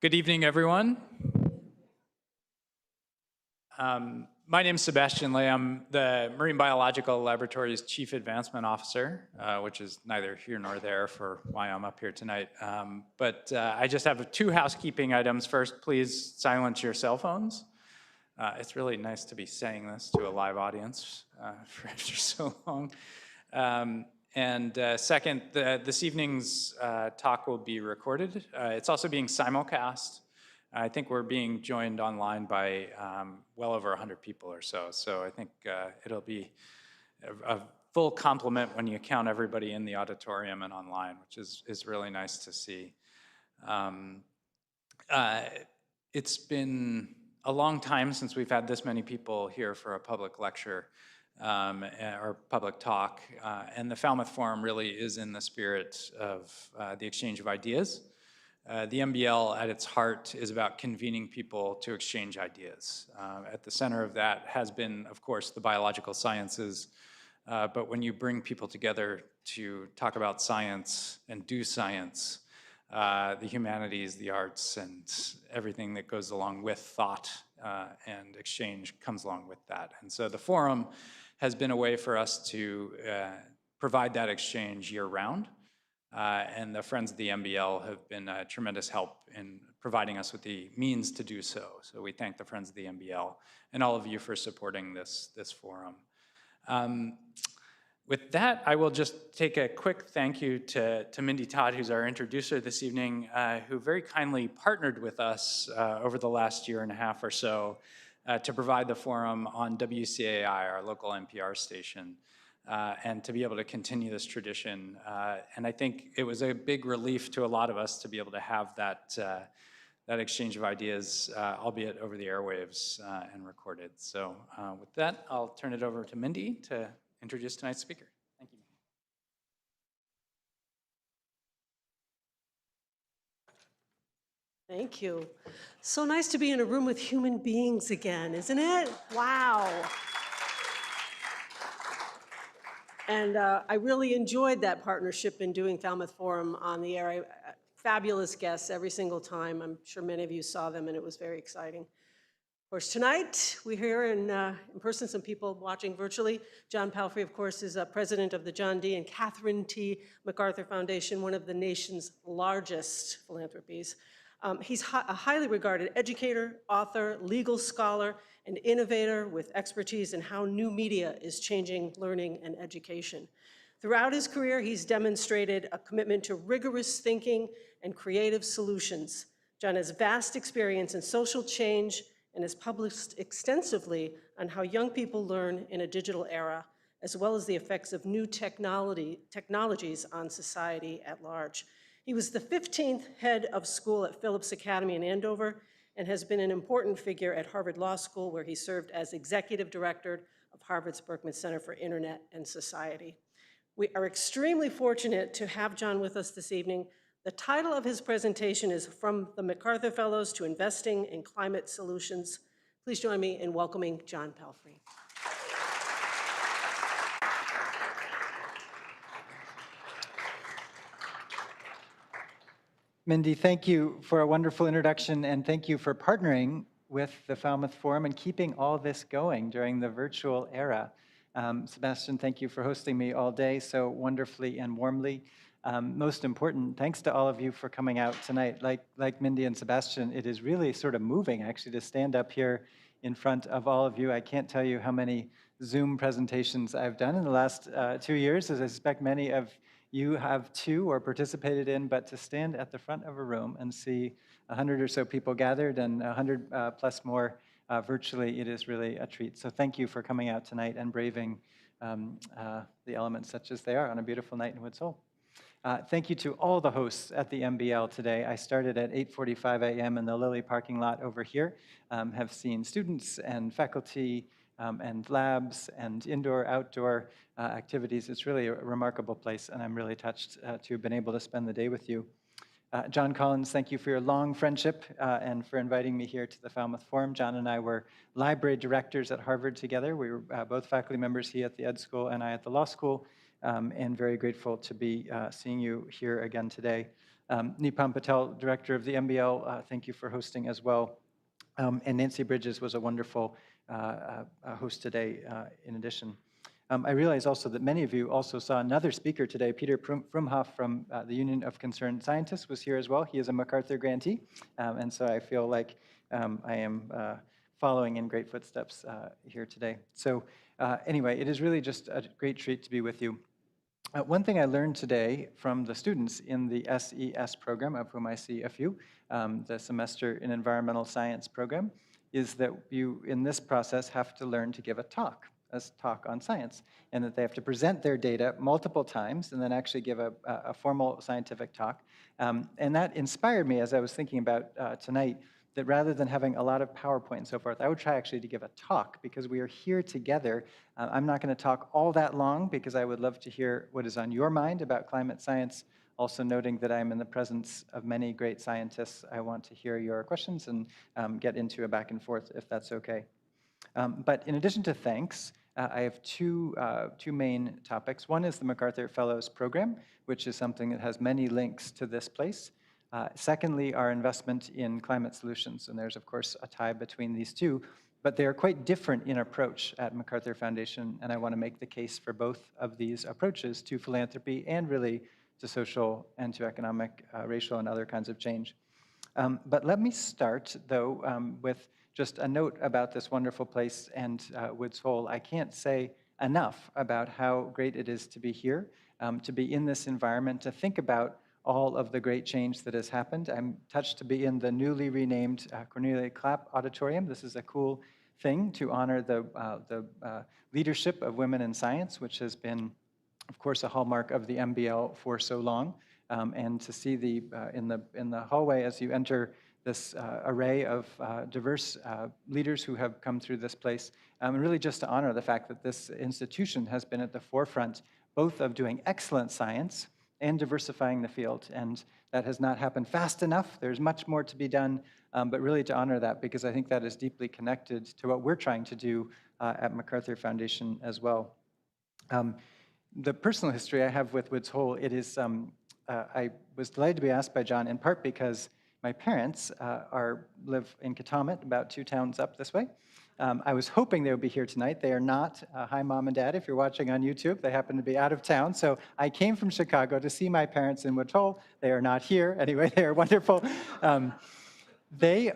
Good evening, everyone. My name is Sebastian Lay. I'm the Marine Biological Laboratory's Chief Advancement Officer, which is neither here nor there for why I'm up here tonight. But I just have two housekeeping items. First, please silence your cell phones. It's really nice to be saying this to a live audience after so long. Second, this evening's talk will be recorded. It's also being simulcast. I think we're being joined online by well over 100 people or so. So I think it'll be a full complement when you count everybody in the auditorium and online, which is really nice to see. It's been a long time since we've had this many people here for a public lecture or public talk. And the Falmouth Forum really is in the spirit of the exchange of ideas. The MBL at its heart is about convening people to exchange ideas. At the center of that has been, of course, the biological sciences. But when you bring people together to talk about science and do science, the humanities, the arts, and everything that goes along with thought and exchange comes along with that. And so the forum has been a way for us to provide that exchange year-round. And the Friends of the MBL have been a tremendous help in providing us with the means to do so. So we thank the Friends of the MBL and all of you for supporting this forum. With that, I will just take a quick thank you to Mindy Todd, who's our introducer this evening, who very kindly partnered with us over the last year and a half or so to provide the forum on WCAI, our local NPR station, and to be able to continue this tradition. And I think it was a big relief to a lot of us to be able to have that exchange of ideas, albeit over the airwaves and recorded. So with that, I'll turn it over to Mindy to introduce tonight's speaker. Thank you. Thank you. So nice to be in a room with human beings again, isn't it? Wow. And I really enjoyed that partnership in doing Falmouth Forum on the air. Fabulous guests every single time. I'm sure many of you saw them, and it was very exciting. Of course, tonight we're here in person, some people watching virtually. John Palfrey, of course, is president of the John D. and Catherine T. MacArthur Foundation, one of the nation's largest philanthropies. He's a highly regarded educator, author, legal scholar, and innovator with expertise in how new media is changing learning and education. Throughout his career, he's demonstrated a commitment to rigorous thinking and creative solutions. John has vast experience in social change and has published extensively on how young people learn in a digital era, as well as the effects of new technologies on society at large. He was the 15th head of school at Phillips Academy in Andover and has been an important figure at Harvard Law School, where he served as executive director of Harvard's Berkman Center for Internet and Society. We are extremely fortunate to have John with us this evening. The title of his presentation is From the MacArthur Fellows to Investing in Climate Solutions. Please join me in welcoming John Palfrey. Mindy, thank you for a wonderful introduction, and thank you for partnering with the Falmouth Forum and keeping all this going during the virtual era. Sebastian, thank you for hosting me all day so wonderfully and warmly. Most important, thanks to all of you for coming out tonight. Like Mindy and Sebastian, it is really sort of moving, actually, to stand up here in front of all of you. I can't tell you how many Zoom presentations I've done in the last 2 years, as I suspect many of you have too or participated in, but to stand at the front of a room and see 100 or so people gathered and 100 plus more virtually, it is really a treat. So thank you for coming out tonight and braving the elements such as they are on a beautiful night in Woods Hole. Thank you to all the hosts at the MBL today. I started at 8:45 a.m. in the Lilly parking lot over here, have seen students and faculty and labs and indoor, outdoor activities. It's really a remarkable place, and I'm really touched to have been able to spend the day with you. John Collins, thank you for your long friendship and for inviting me here to the Falmouth Forum. John and I were library directors at Harvard together. We were both faculty members, he at the Ed School and I at the Law School. and very grateful to be seeing you here again today. Nipam Patel, Director of the MBL, thank you for hosting as well. And Nancy Bridges was a wonderful host today in addition. I realize also that many of you also saw another speaker today. Peter Frumhoff from the Union of Concerned Scientists was here as well. He is a MacArthur grantee, and so I feel like I am following in great footsteps here today. So anyway, it is really just a great treat to be with you. One thing I learned today from the students in the SES program, of whom I see a few, the Semester in Environmental Science program, is that you, in this process, have to learn to give a talk on science, and that they have to present their data multiple times and then actually give a formal scientific talk. And that inspired me as I was thinking about tonight, that rather than having a lot of PowerPoint and so forth, I would try actually to give a talk, because we are here together. I'm not going to talk all that long because I would love to hear what is on your mind about climate science. Also noting that I'm in the presence of many great scientists, I want to hear your questions and get into a back and forth if that's okay. But in addition to thanks, I have two main topics. One is the MacArthur Fellows Program, which is something that has many links to this place. Secondly, our investment in climate solutions, and there's of course a tie between these two, but they are quite different in approach at MacArthur Foundation, and I want to make the case for both of these approaches to philanthropy and really to social and to economic, racial, and other kinds of change. But let me start, though, with just a note about this wonderful place and Woods Hole. I can't say enough about how great it is to be here, to be in this environment, to think about all of the great change that has happened. I'm touched to be in the newly renamed Cornelia Clapp Auditorium. This is a cool thing to honor the leadership of women in science, which has been, of course, a hallmark of the MBL for so long. And to see in the hallway as you enter this array of diverse leaders who have come through this place, and really just to honor the fact that this institution has been at the forefront both of doing excellent science and diversifying the field. And that has not happened fast enough. There's much more to be done, but really to honor that, because I think that is deeply connected to what we're trying to do at MacArthur Foundation as well. The personal history I have with Woods Hole, it is, I was delighted to be asked by John, in part because my parents live in Katomet, about 2 towns up this way. I was hoping they would be here tonight. They are not. Hi, Mom and Dad, if you're watching on YouTube. They happen to be out of town. So I came from Chicago to see my parents in Woods Hole. They are not here. Anyway, they are wonderful. This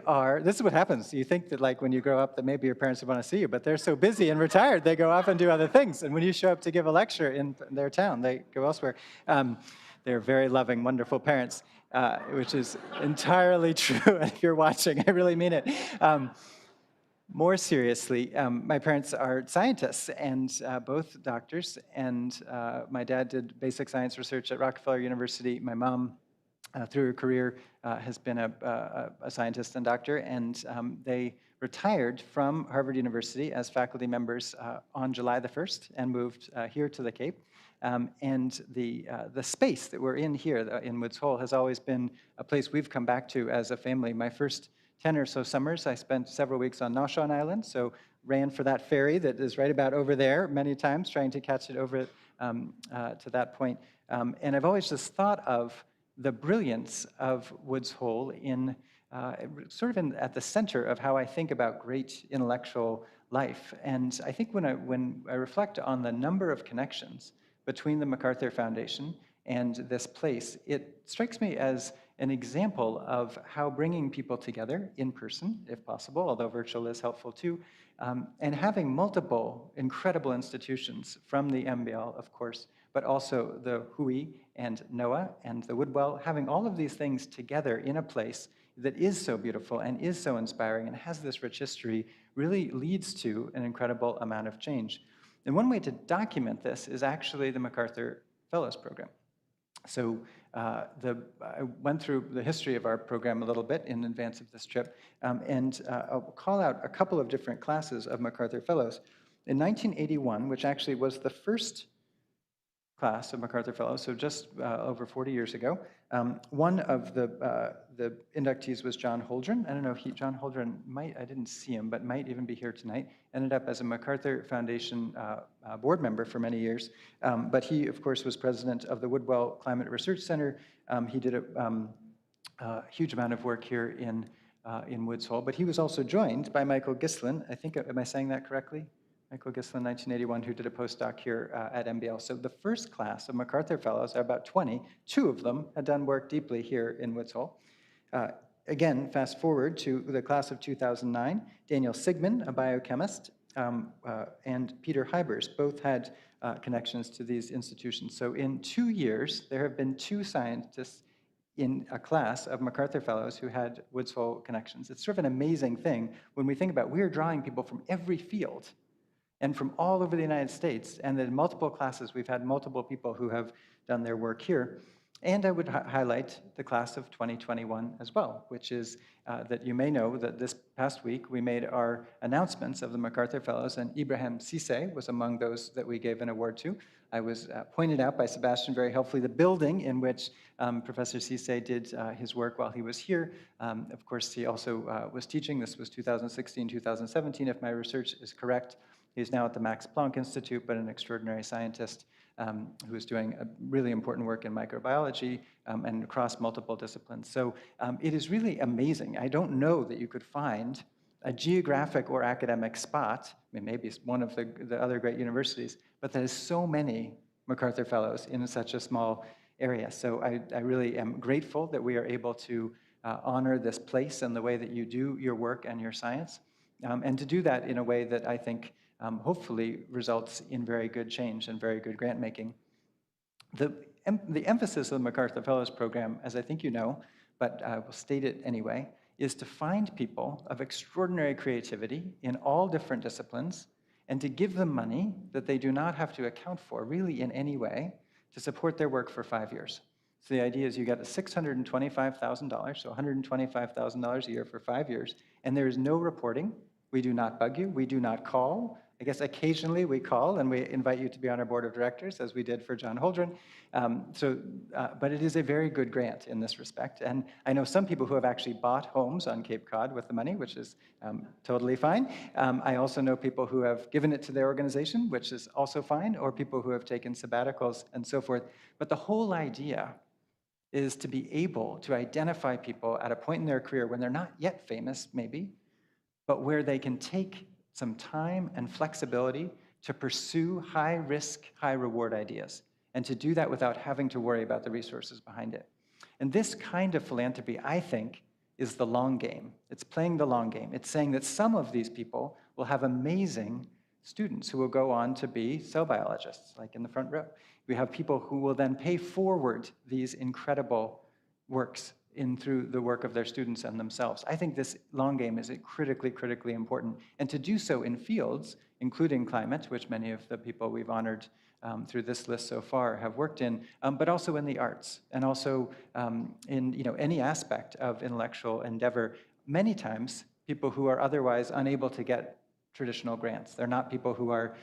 is what happens. You think that like when you grow up that maybe your parents would want to see you, but they're so busy and retired, they go off and do other things. And when you show up to give a lecture in their town, they go elsewhere. They're very loving, wonderful parents, which is entirely true. If you're watching, I really mean it. More seriously, my parents are scientists, and both doctors, and my dad did basic science research at Rockefeller University. My mom, through her career, has been a scientist and doctor, and they retired from Harvard University as faculty members on July the 1st and moved here to the Cape. And the space that we're in here in Woods Hole has always been a place we've come back to as a family. My first 10 or so summers, I spent several weeks on Noshawn Island, so ran for that ferry that is right about over there many times, trying to catch it over to that point. And I've always just thought of the brilliance of Woods Hole in at the center of how I think about great intellectual life. And I think when I reflect on the number of connections between the MacArthur Foundation and this place, it strikes me as an example of how bringing people together in person, if possible, although virtual is helpful too, and having multiple incredible institutions from the MBL, of course, but also the Hui and NOAA and the Woodwell, having all of these things together in a place that is so beautiful and is so inspiring and has this rich history really leads to an incredible amount of change. And one way to document this is actually the MacArthur Fellows Program. So I went through the history of our program a little bit in advance of this trip, and I'll call out a couple of different classes of MacArthur Fellows. In 1981, which actually was the first class of MacArthur Fellows, so just over 40 years ago. One of the inductees was John Holdren. I don't know if John Holdren I didn't see him, but might even be here tonight. Ended up as a MacArthur Foundation board member for many years. But he, of course, was president of the Woodwell Climate Research Center. He did a huge amount of work here in Woods Hole, but he was also joined by Michael Gislin. I think, am I saying that correctly? Michael Gislin, 1981, who did a postdoc here at MBL. So the first class of MacArthur Fellows, about 20, 2 of them had done work deeply here in Woods Hole. Again, fast forward to the class of 2009, Daniel Sigmund, a biochemist, and Peter Hybers both had connections to these institutions. So in 2 years, there have been 2 scientists in a class of MacArthur Fellows who had Woods Hole connections. It's sort of an amazing thing when we think about we're drawing people from every field and from all over the United States, and in multiple classes, we've had multiple people who have done their work here. And I would highlight the class of 2021 as well, which is that you may know that this past week we made our announcements of the MacArthur Fellows, and Ibrahim Cissé was among those that we gave an award to. I was pointed out by Sebastian very helpfully the building in which Professor Cissé did his work while he was here. Of course, he also was teaching. This was 2016, 2017, if my research is correct. He's now at the Max Planck Institute, but an extraordinary scientist who is doing a really important work in microbiology and across multiple disciplines. So it is really amazing. I don't know that you could find a geographic or academic spot, I mean, maybe it's one of the other great universities, but there is so many MacArthur Fellows in such a small area. So I really am grateful that we are able to honor this place and the way that you do your work and your science, and to do that in a way that I think hopefully results in very good change and very good grant making. The emphasis of the MacArthur Fellows Program, as I think you know, but I will state it anyway, is to find people of extraordinary creativity in all different disciplines and to give them money that they do not have to account for really in any way to support their work for 5 years. So the idea is you get $625,000, so $125,000 a year for 5 years, and there is no reporting. We do not bug you. We do not call. I guess occasionally we call and we invite you to be on our board of directors, as we did for John Holdren. But it is a very good grant in this respect. And I know some people who have actually bought homes on Cape Cod with the money, which is totally fine. I also know people who have given it to their organization, which is also fine, or people who have taken sabbaticals and so forth. But the whole idea is to be able to identify people at a point in their career when they're not yet famous, maybe, but where they can take some time and flexibility to pursue high-risk, high-reward ideas, and to do that without having to worry about the resources behind it. And this kind of philanthropy, I think, is the long game. It's playing the long game. It's saying that some of these people will have amazing students who will go on to be cell biologists, like in the front row. We have people who will then pay forward these incredible works through the work of their students and themselves. I think this long game is critically, critically important. And to do so in fields, including climate, which many of the people we've honored through this list so far have worked in, but also in the arts, and also in any aspect of intellectual endeavor. Many times, people who are otherwise unable to get traditional grants. They're not people who are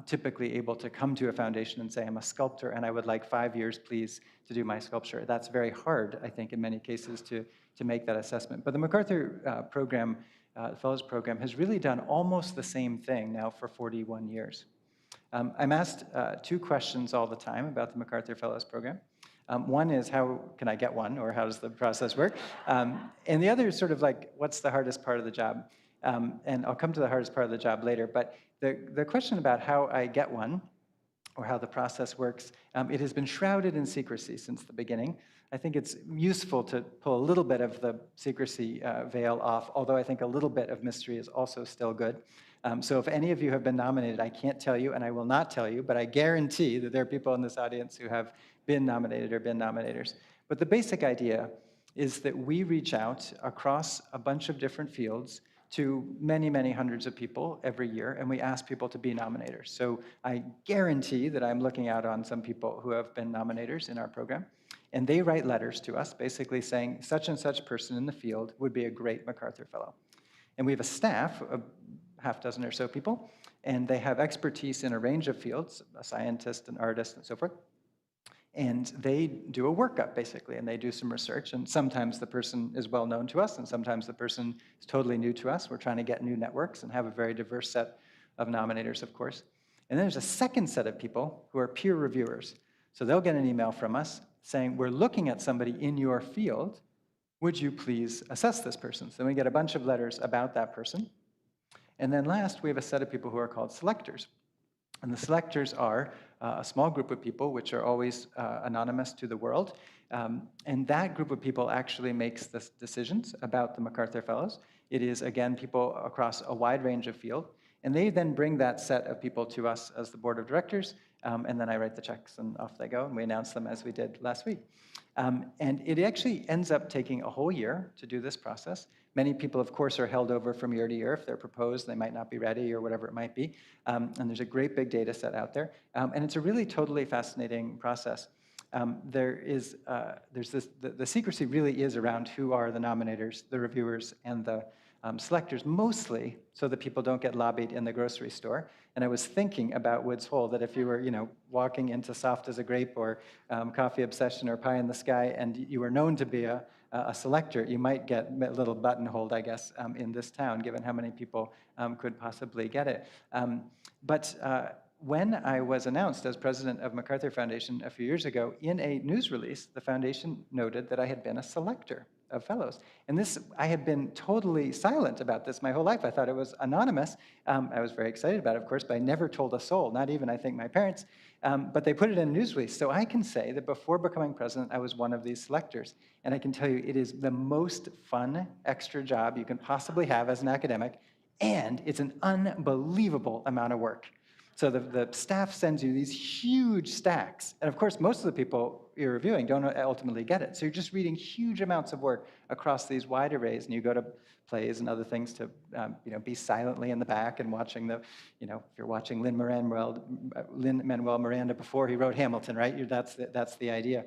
typically able to come to a foundation and say, I'm a sculptor and I would like 5 years, please, to do my sculpture. That's very hard, I think, in many cases to make that assessment. But the MacArthur program, the Fellows Program, has really done almost the same thing now for 41 years. I'm asked 2 questions all the time about the MacArthur Fellows Program. One is, how can I get one, or how does the process work? And the other is sort of like, what's the hardest part of the job? And I'll come to the hardest part of the job later, but the question about how I get one, or how the process works, it has been shrouded in secrecy since the beginning. I think it's useful to pull a little bit of the secrecy veil off, although I think a little bit of mystery is also still good. So if any of you have been nominated, I can't tell you, and I will not tell you, but I guarantee that there are people in this audience who have been nominated or been nominators. But the basic idea is that we reach out across a bunch of different fields to many, many hundreds of people every year, and we ask people to be nominators. So I guarantee that I'm looking out on some people who have been nominators in our program, and they write letters to us basically saying such and such person in the field would be a great MacArthur Fellow. And we have a staff of half dozen or so people, and they have expertise in a range of fields, a scientist, an artist, and so forth. And they do a workup, basically, and they do some research. And sometimes the person is well known to us, and sometimes the person is totally new to us. We're trying to get new networks and have a very diverse set of nominators, of course. And then there's a second set of people who are peer reviewers. So they'll get an email from us saying, we're looking at somebody in your field. Would you please assess this person? So then we get a bunch of letters about that person. And then last, we have a set of people who are called selectors. And the selectors are a small group of people, which are always anonymous to the world. And that group of people actually makes the decisions about the MacArthur Fellows. It is, again, people across a wide range of field. And they then bring that set of people to us as the board of directors. And then I write the checks, and off they go. And we announce them as we did last week. And it actually ends up taking a whole year to do this process. Many people, of course, are held over from year to year. If they're proposed, they might not be ready or whatever it might be. And there's a great big data set out there. And it's a really totally fascinating process. There's this, the secrecy really is around who are the nominators, the reviewers, and the selectors, mostly so that people don't get lobbied in the grocery store. And I was thinking about Woods Hole, that if you were, walking into Soft as a Grape or Coffee Obsession or Pie in the Sky, and you were known to be a selector, you might get a little buttonholed, I guess, in this town, given how many people could possibly get it. When I was announced as president of MacArthur Foundation a few years ago, in a news release, the foundation noted that I had been a selector of fellows. And this, I had been totally silent about this my whole life. I thought it was anonymous. I was very excited about it, of course, but I never told a soul, not even, I think, my parents. But they put it in a news release. So I can say that before becoming president, I was one of these selectors. And I can tell you, it is the most fun extra job you can possibly have as an academic, and it's an unbelievable amount of work. So the staff sends you these huge stacks. And of course, most of the people you're reviewing don't ultimately get it. So you're just reading huge amounts of work across these wide arrays, and you go to plays and other things to be silently in the back and watching the, if you're watching Lin-Manuel Miranda before he wrote Hamilton, right? That's the idea.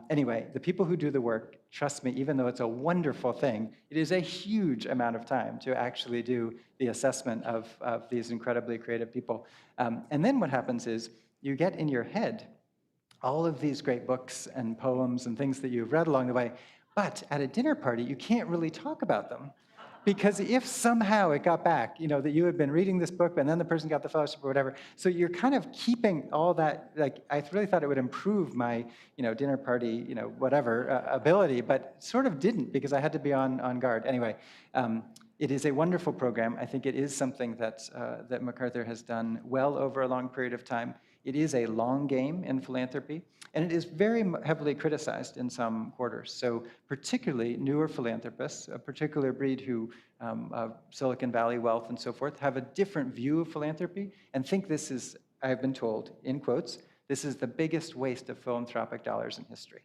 Anyway, the people who do the work, trust me, even though it's a wonderful thing, it is a huge amount of time to actually do the assessment of these incredibly creative people. And then what happens is you get in your head all of these great books and poems and things that you've read along the way, but at a dinner party, you can't really talk about them. Because if somehow it got back, that you had been reading this book, and then the person got the fellowship or whatever, so you're kind of keeping all that, I really thought it would improve my, dinner party, whatever, ability, but sort of didn't, because I had to be on guard. Anyway, it is a wonderful program. I think it is something that MacArthur has done well over a long period of time. It is a long game in philanthropy, and it is very heavily criticized in some quarters. So particularly newer philanthropists, a particular breed who, Silicon Valley wealth and so forth, have a different view of philanthropy and think this is, I've been told, in quotes, this is the biggest waste of philanthropic dollars in history.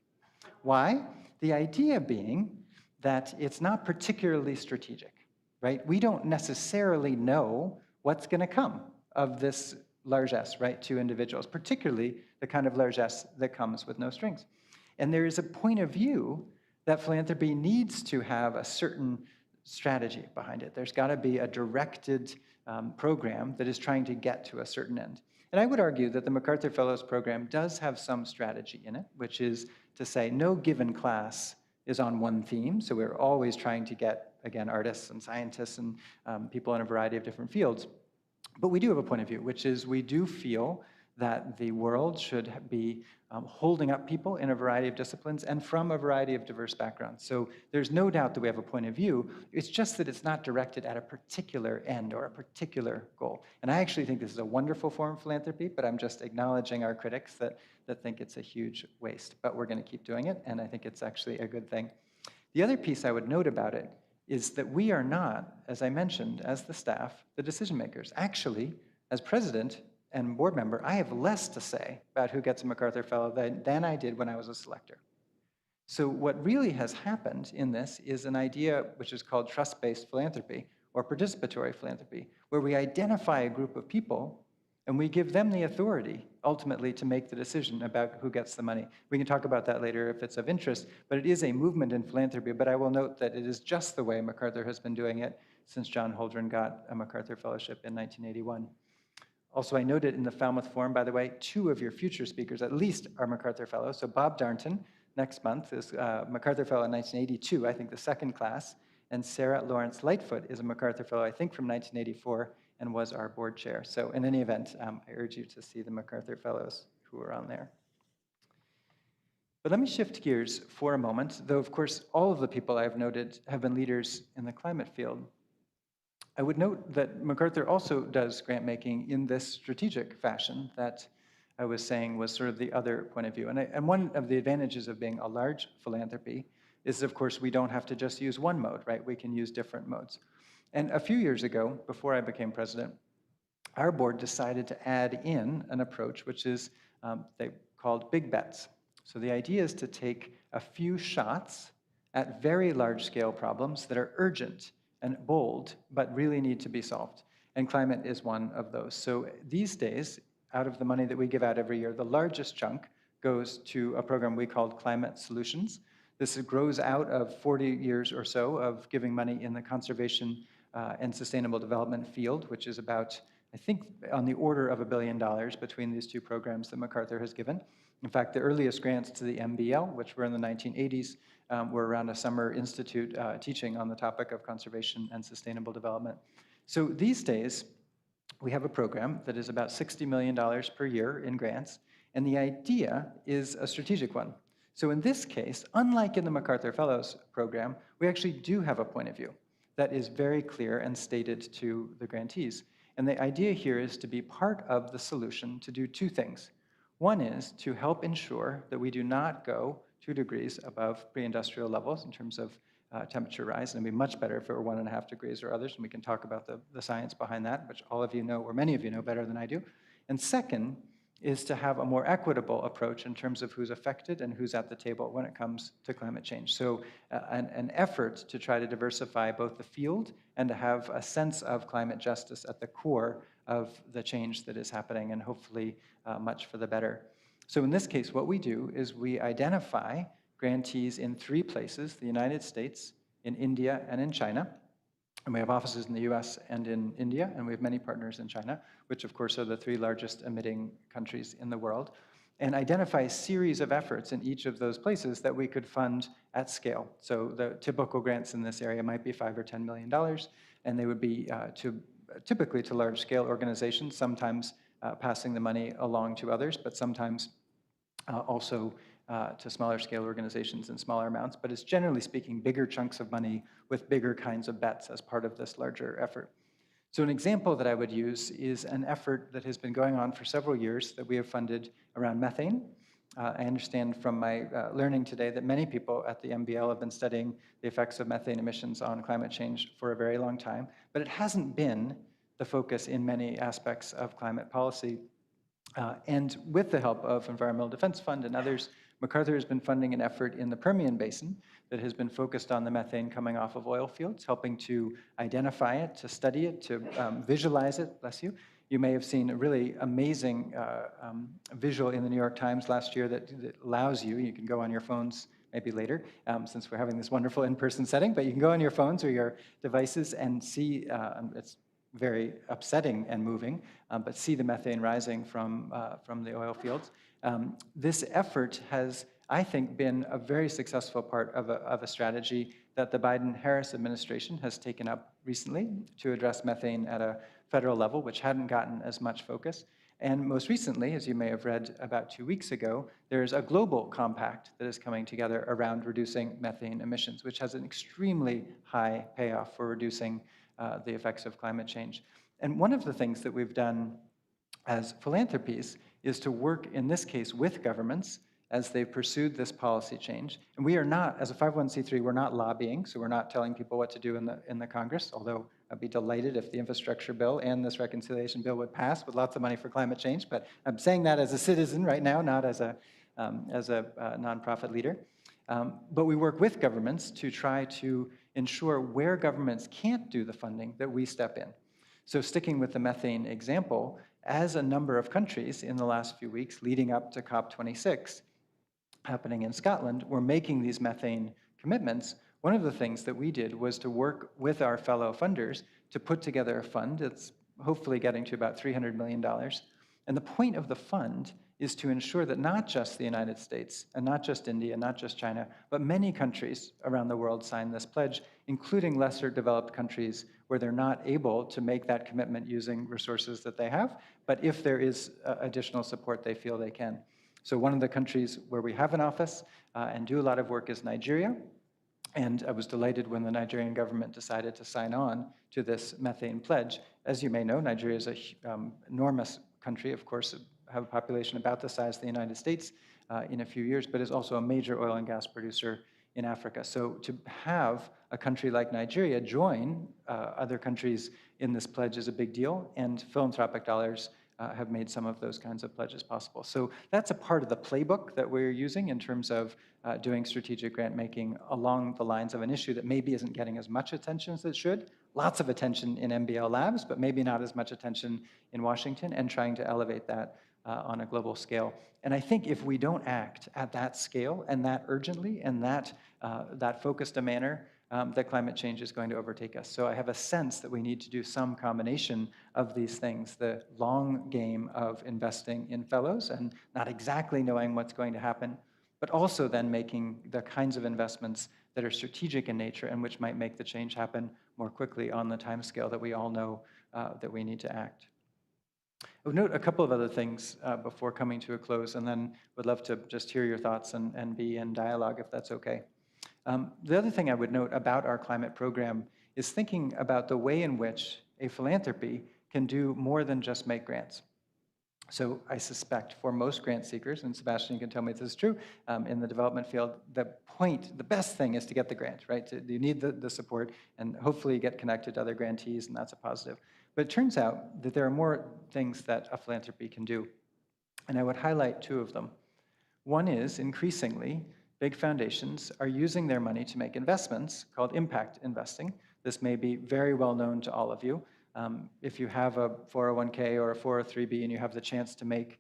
Why? The idea being that it's not particularly strategic, right? We don't necessarily know what's going to come of this largesse, right, to individuals, particularly the kind of largesse that comes with no strings. And there is a point of view that philanthropy needs to have a certain strategy behind it. There's got to be a directed program that is trying to get to a certain end. And I would argue that the MacArthur Fellows Program does have some strategy in it, which is to say no given class is on one theme. So we're always trying to get, again, artists and scientists and people in a variety of different fields. But we do have a point of view, which is we do feel that the world should be holding up people in a variety of disciplines and from a variety of diverse backgrounds. So there's no doubt that we have a point of view. It's just that it's not directed at a particular end or a particular goal. And I actually think this is a wonderful form of philanthropy, but I'm just acknowledging our critics that think it's a huge waste. But we're going to keep doing it, and I think it's actually a good thing. The other piece I would note about it is that we are not, as I mentioned, as the staff, the decision makers. Actually, as president and board member, I have less to say about who gets a MacArthur Fellow than I did when I was a selector. So what really has happened in this is an idea which is called trust-based philanthropy or participatory philanthropy, where we identify a group of people and we give them the authority, ultimately, to make the decision about who gets the money. We can talk about that later if it's of interest, but it is a movement in philanthropy. But I will note that it is just the way MacArthur has been doing it since John Holdren got a MacArthur Fellowship in 1981. Also, I noted in the Falmouth Forum, by the way, 2 of your future speakers at least are MacArthur Fellows. So Bob Darnton next month is MacArthur Fellow in 1982, I think the second class. And Sarah Lawrence Lightfoot is a MacArthur Fellow, I think from 1984, and was our board chair. So in any event, I urge you to see the MacArthur Fellows who are on there. But let me shift gears for a moment, though of course all of the people I've noted have been leaders in the climate field. I would note that MacArthur also does grant making in this strategic fashion that I was saying was sort of the other point of view. And one of the advantages of being a large philanthropy is, of course, we don't have to just use one mode, right? We can use different modes. And a few years ago, before I became president, our board decided to add in an approach which is they called big bets. So the idea is to take a few shots at very large-scale problems that are urgent and bold, but really need to be solved. And climate is one of those. So these days, out of the money that we give out every year, the largest chunk goes to a program we called Climate Solutions. This grows out of 40 years or so of giving money in the conservation and sustainable development field, which is about, I think, on the order of $1 billion between these 2 programs that MacArthur has given. In fact, the earliest grants to the MBL, which were in the 1980s, were around a summer institute teaching on the topic of conservation and sustainable development. So these days, we have a program that is about $60 million per year in grants, and the idea is a strategic one. So in this case, unlike in the MacArthur Fellows program, we actually do have a point of view that is very clear and stated to the grantees. And the idea here is to be part of the solution to do 2 things. One is to help ensure that we do not go 2 degrees above pre-industrial levels in terms of temperature rise, and it'd be much better if it were 1.5 degrees or others, and we can talk about the science behind that, which all of you know, or many of you know better than I do. And second is to have a more equitable approach in terms of who's affected and who's at the table when it comes to climate change. So an effort to try to diversify both the field and to have a sense of climate justice at the core of the change that is happening, and hopefully much for the better. So in this case, what we do is we identify grantees in 3 places: the United States, in India, and in China. And we have offices in the US and in India, and we have many partners in China, which of course are the 3 largest emitting countries in the world, and identify a series of efforts in each of those places that we could fund at scale. So the typical grants in this area might be $5 or $10 million, and they would be typically to large-scale organizations, sometimes passing the money along to others, but sometimes also to smaller scale organizations in smaller amounts. But it's generally speaking bigger chunks of money with bigger kinds of bets as part of this larger effort. So an example that I would use is an effort that has been going on for several years that we have funded around methane. I understand from my learning today that many people at the MBL have been studying the effects of methane emissions on climate change for a very long time, but it hasn't been the focus in many aspects of climate policy. And with the help of Environmental Defense Fund and others, MacArthur has been funding an effort in the Permian Basin that has been focused on the methane coming off of oil fields, helping to identify it, to study it, to visualize it, bless you. You may have seen a really amazing visual in the New York Times last year that allows you can go on your phones maybe later, since we're having this wonderful in-person setting, but you can go on your phones or your devices and see, it's very upsetting and moving, but see the methane rising from the oil fields. This effort has, I think, been a very successful part of a strategy that the Biden-Harris administration has taken up recently to address methane at a federal level, which hadn't gotten as much focus. And most recently, as you may have read about 2 weeks ago, there's a global compact that is coming together around reducing methane emissions, which has an extremely high payoff for reducing the effects of climate change. And one of the things that we've done as philanthropies is to work, in this case, with governments as they've pursued this policy change. And we are not, as a 501c3, we're not lobbying, so we're not telling people what to do in the Congress, although I'd be delighted if the infrastructure bill and this reconciliation bill would pass with lots of money for climate change. But I'm saying that as a citizen right now, not as a nonprofit leader. But we work with governments to try to ensure where governments can't do the funding that we step in. So sticking with the methane example, as a number of countries in the last few weeks leading up to COP26 happening in Scotland were making these methane commitments, one of the things that we did was to work with our fellow funders to put together a fund. It's hopefully getting to about $300 million. And the point of the fund is to ensure that not just the United States and not just India, not just China, but many countries around the world sign this pledge, including lesser developed countries where they're not able to make that commitment using resources that they have, but if there is additional support, they feel they can. So one of the countries where we have an office and do a lot of work is Nigeria. And I was delighted when the Nigerian government decided to sign on to this methane pledge. As you may know, Nigeria is an enormous country, of course, have a population about the size of the United States in a few years, but is also a major oil and gas producer in Africa. So to have a country like Nigeria join other countries in this pledge is a big deal, and philanthropic dollars have made some of those kinds of pledges possible. So that's a part of the playbook that we're using in terms of doing strategic grant making along the lines of an issue that maybe isn't getting as much attention as it should. Lots of attention in MBL labs, but maybe not as much attention in Washington, and trying to elevate that on a global scale. And I think if we don't act at that scale and that urgently and that focused a manner, that climate change is going to overtake us. So I have a sense that we need to do some combination of these things, the long game of investing in fellows and not exactly knowing what's going to happen, but also then making the kinds of investments that are strategic in nature and which might make the change happen more quickly on the timescale that we all know that we need to act. I would note a couple of other things before coming to a close, and then would love to just hear your thoughts and be in dialogue if that's okay. The other thing I would note about our climate program is thinking about the way in which a philanthropy can do more than just make grants. So I suspect for most grant seekers, and Sebastian, you can tell me if this is true, in the development field, the best thing is to get the grant, right? You need the support, and hopefully you get connected to other grantees, and that's a positive. But it turns out that there are more things that a philanthropy can do, and I would highlight two of them. One is, increasingly, big foundations are using their money to make investments called impact investing. This may be very well known to all of you. If you have a 401k or a 403b and you have the chance to make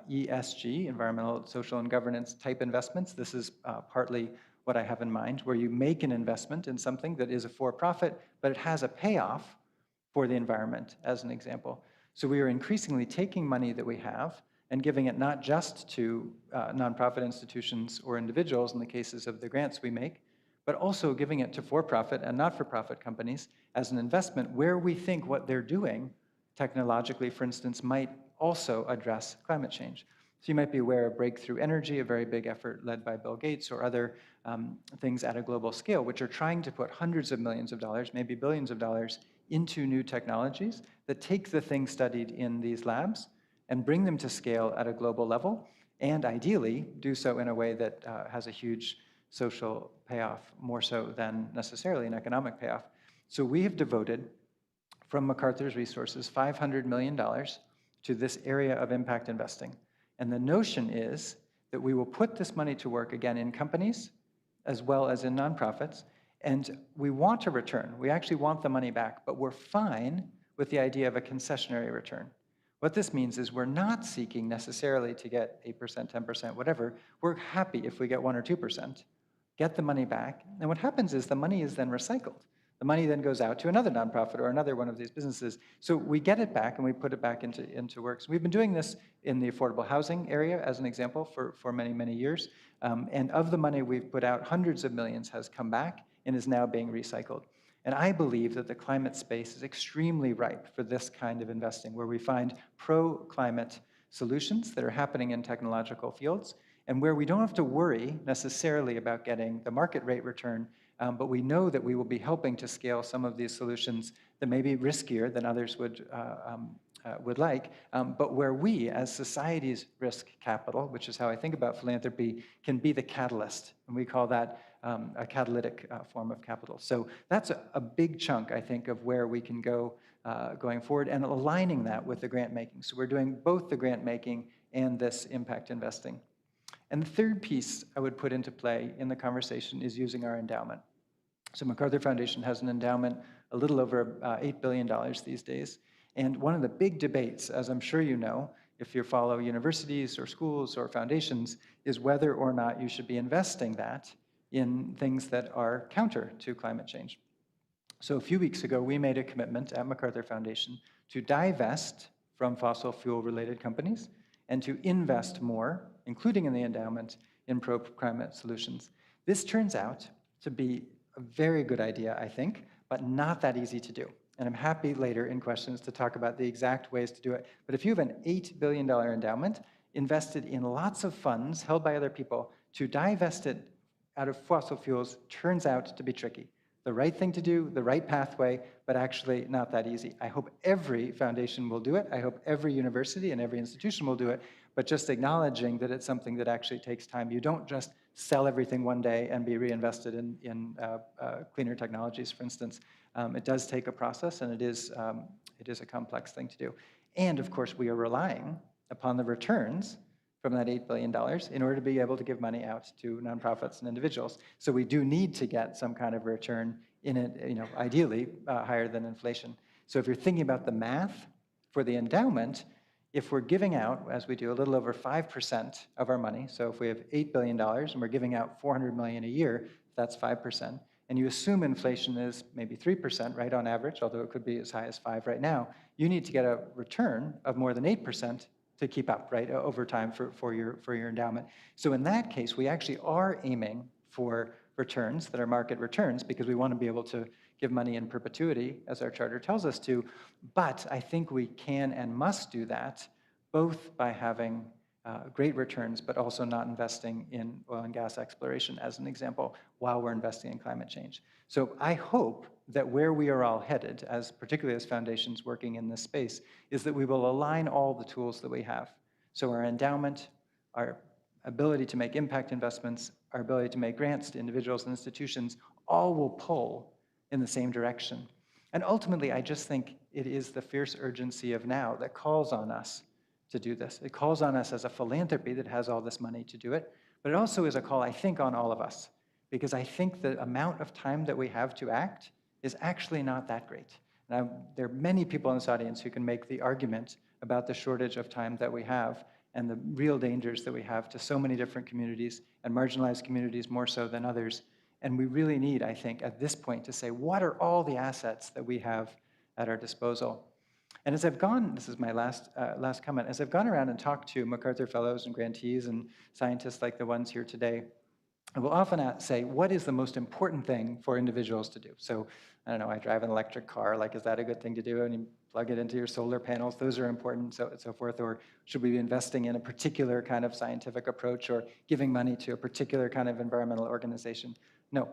ESG, environmental, social, and governance type investments, this is partly what I have in mind, where you make an investment in something that is a for-profit, but it has a payoff for the environment, as an example. So we are increasingly taking money that we have and giving it not just to nonprofit institutions or individuals in the cases of the grants we make, but also giving it to for-profit and not-for-profit companies as an investment where we think what they're doing technologically, for instance, might also address climate change. So you might be aware of Breakthrough Energy, a very big effort led by Bill Gates, or other things at a global scale, which are trying to put hundreds of millions of dollars, maybe billions of dollars, into new technologies that take the things studied in these labs and bring them to scale at a global level, and ideally do so in a way that has a huge social payoff, more so than necessarily an economic payoff. So we have devoted, from MacArthur's resources, $500 million to this area of impact investing. And the notion is that we will put this money to work again in companies as well as in nonprofits, and we want a return. We actually want the money back, but we're fine with the idea of a concessionary return. What this means is we're not seeking necessarily to get 8%, 10%, whatever. We're happy if we get 1 or 2%, get the money back, and what happens is the money is then recycled. The money then goes out to another nonprofit or another one of these businesses. So we get it back and we put it back into work. So we've been doing this in the affordable housing area, as an example, for many, many years. And of the money we've put out, hundreds of millions has come back and is now being recycled. And I believe that the climate space is extremely ripe for this kind of investing, where we find pro-climate solutions that are happening in technological fields, and where we don't have to worry necessarily about getting the market rate return, but we know that we will be helping to scale some of these solutions that may be riskier than others would like, but where we, as society's risk capital, which is how I think about philanthropy, can be the catalyst, and we call that a catalytic form of capital. So that's a big chunk, I think, of where we can go going forward, and aligning that with the grant making. So we're doing both the grant making and this impact investing. And the third piece I would put into play in the conversation is using our endowment. So MacArthur Foundation has an endowment a little over $8 billion these days. And one of the big debates, as I'm sure you know, if you follow universities or schools or foundations, is whether or not you should be investing that in things that are counter to climate change. So a few weeks ago, we made a commitment at MacArthur Foundation to divest from fossil fuel-related companies and to invest more, including in the endowment, in pro-climate solutions. This turns out to be a very good idea, I think, but not that easy to do. And I'm happy later in questions to talk about the exact ways to do it. But if you have an $8 billion endowment invested in lots of funds held by other people, to divest it out of fossil fuels turns out to be tricky. The right thing to do, the right pathway, but actually not that easy. I hope every foundation will do it. I hope every university and every institution will do it, but just acknowledging that it's something that actually takes time. You don't just sell everything one day and be reinvested in cleaner technologies, for instance. It does take a process, and it is a complex thing to do. And of course, we are relying upon the returns from that $8 billion in order to be able to give money out to nonprofits and individuals. So we do need to get some kind of return in it, ideally higher than inflation. So if you're thinking about the math for the endowment, if we're giving out, as we do, a little over 5% of our money, so if we have $8 billion and we're giving out $400 million a year, that's 5%. And you assume inflation is maybe 3%, right, on average, although it could be as high as 5 right now, you need to get a return of more than 8% to keep up, right, over time for your endowment. So in that case, we actually are aiming for returns that are market returns because we want to be able to give money in perpetuity, as our charter tells us to. But I think we can and must do that both by having great returns, but also not investing in oil and gas exploration, as an example, while we're investing in climate change. So I hope that where we are all headed, particularly as foundations working in this space, is that we will align all the tools that we have. So our endowment, our ability to make impact investments, our ability to make grants to individuals and institutions, all will pull in the same direction. And ultimately, I just think it is the fierce urgency of now that calls on us to do this. It calls on us as a philanthropy that has all this money to do it, but it also is a call, I think, on all of us, because I think the amount of time that we have to act is actually not that great. Now, there are many people in this audience who can make the argument about the shortage of time that we have and the real dangers that we have to so many different communities and marginalized communities more so than others. And we really need, I think, at this point to say, what are all the assets that we have at our disposal? And as I've gone, this is my last comment, as I've gone around and talked to MacArthur Fellows and grantees and scientists like the ones here today, I will often say, what is the most important thing for individuals to do? So, I don't know, I drive an electric car, like, is that a good thing to do? And you plug it into your solar panels, those are important, so forth. Or should we be investing in a particular kind of scientific approach or giving money to a particular kind of environmental organization? No.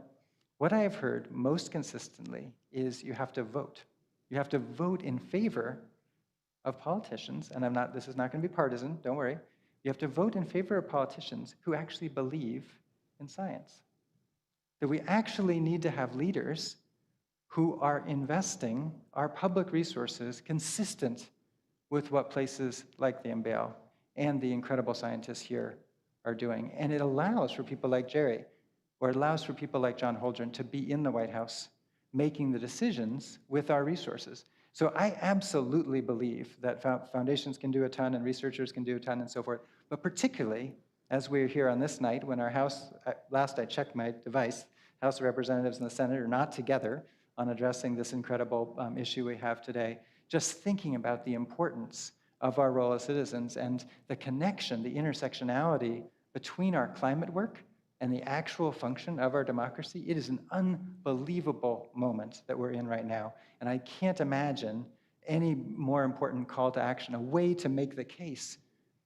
What I have heard most consistently is you have to vote. You have to vote in favor of politicians, and this is not going to be partisan, don't worry. You have to vote in favor of politicians who actually believe in science. That we actually need to have leaders who are investing our public resources consistent with what places like the MBL and the incredible scientists here are doing. And it allows for people like Jerry, or it allows for people like John Holdren to be in the White House making the decisions with our resources. So I absolutely believe that foundations can do a ton and researchers can do a ton and so forth, but particularly as we're here on this night when our House, last I checked my device, House of Representatives and the Senate are not together on addressing this incredible issue we have today, just thinking about the importance of our role as citizens and the connection, the intersectionality between our climate work and the actual function of our democracy. It is an unbelievable moment that we're in right now. And I can't imagine any more important call to action, a way to make the case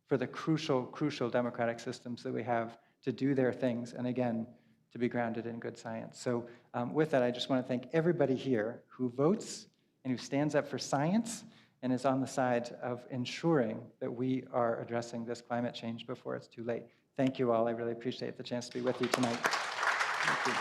for the crucial, crucial democratic systems that we have to do their things, and again, to be grounded in good science. So with that, I just want to thank everybody here who votes and who stands up for science and is on the side of ensuring that we are addressing this climate change before it's too late. Thank you all. I really appreciate the chance to be with you tonight. Thank you.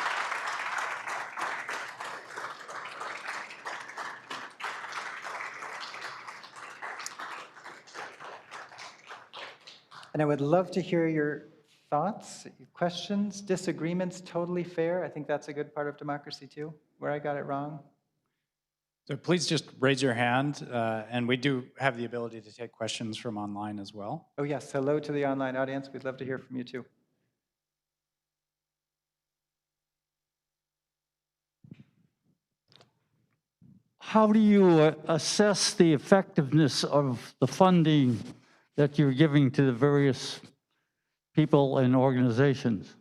And I would love to hear your thoughts, questions, disagreements, totally fair. I think that's a good part of democracy too, where I got it wrong. So please just raise your hand, and we do have the ability to take questions from online as well. Oh yes, hello to the online audience. We'd love to hear from you too. how do you assess the effectiveness of the funding that you're giving to the various people and organizations?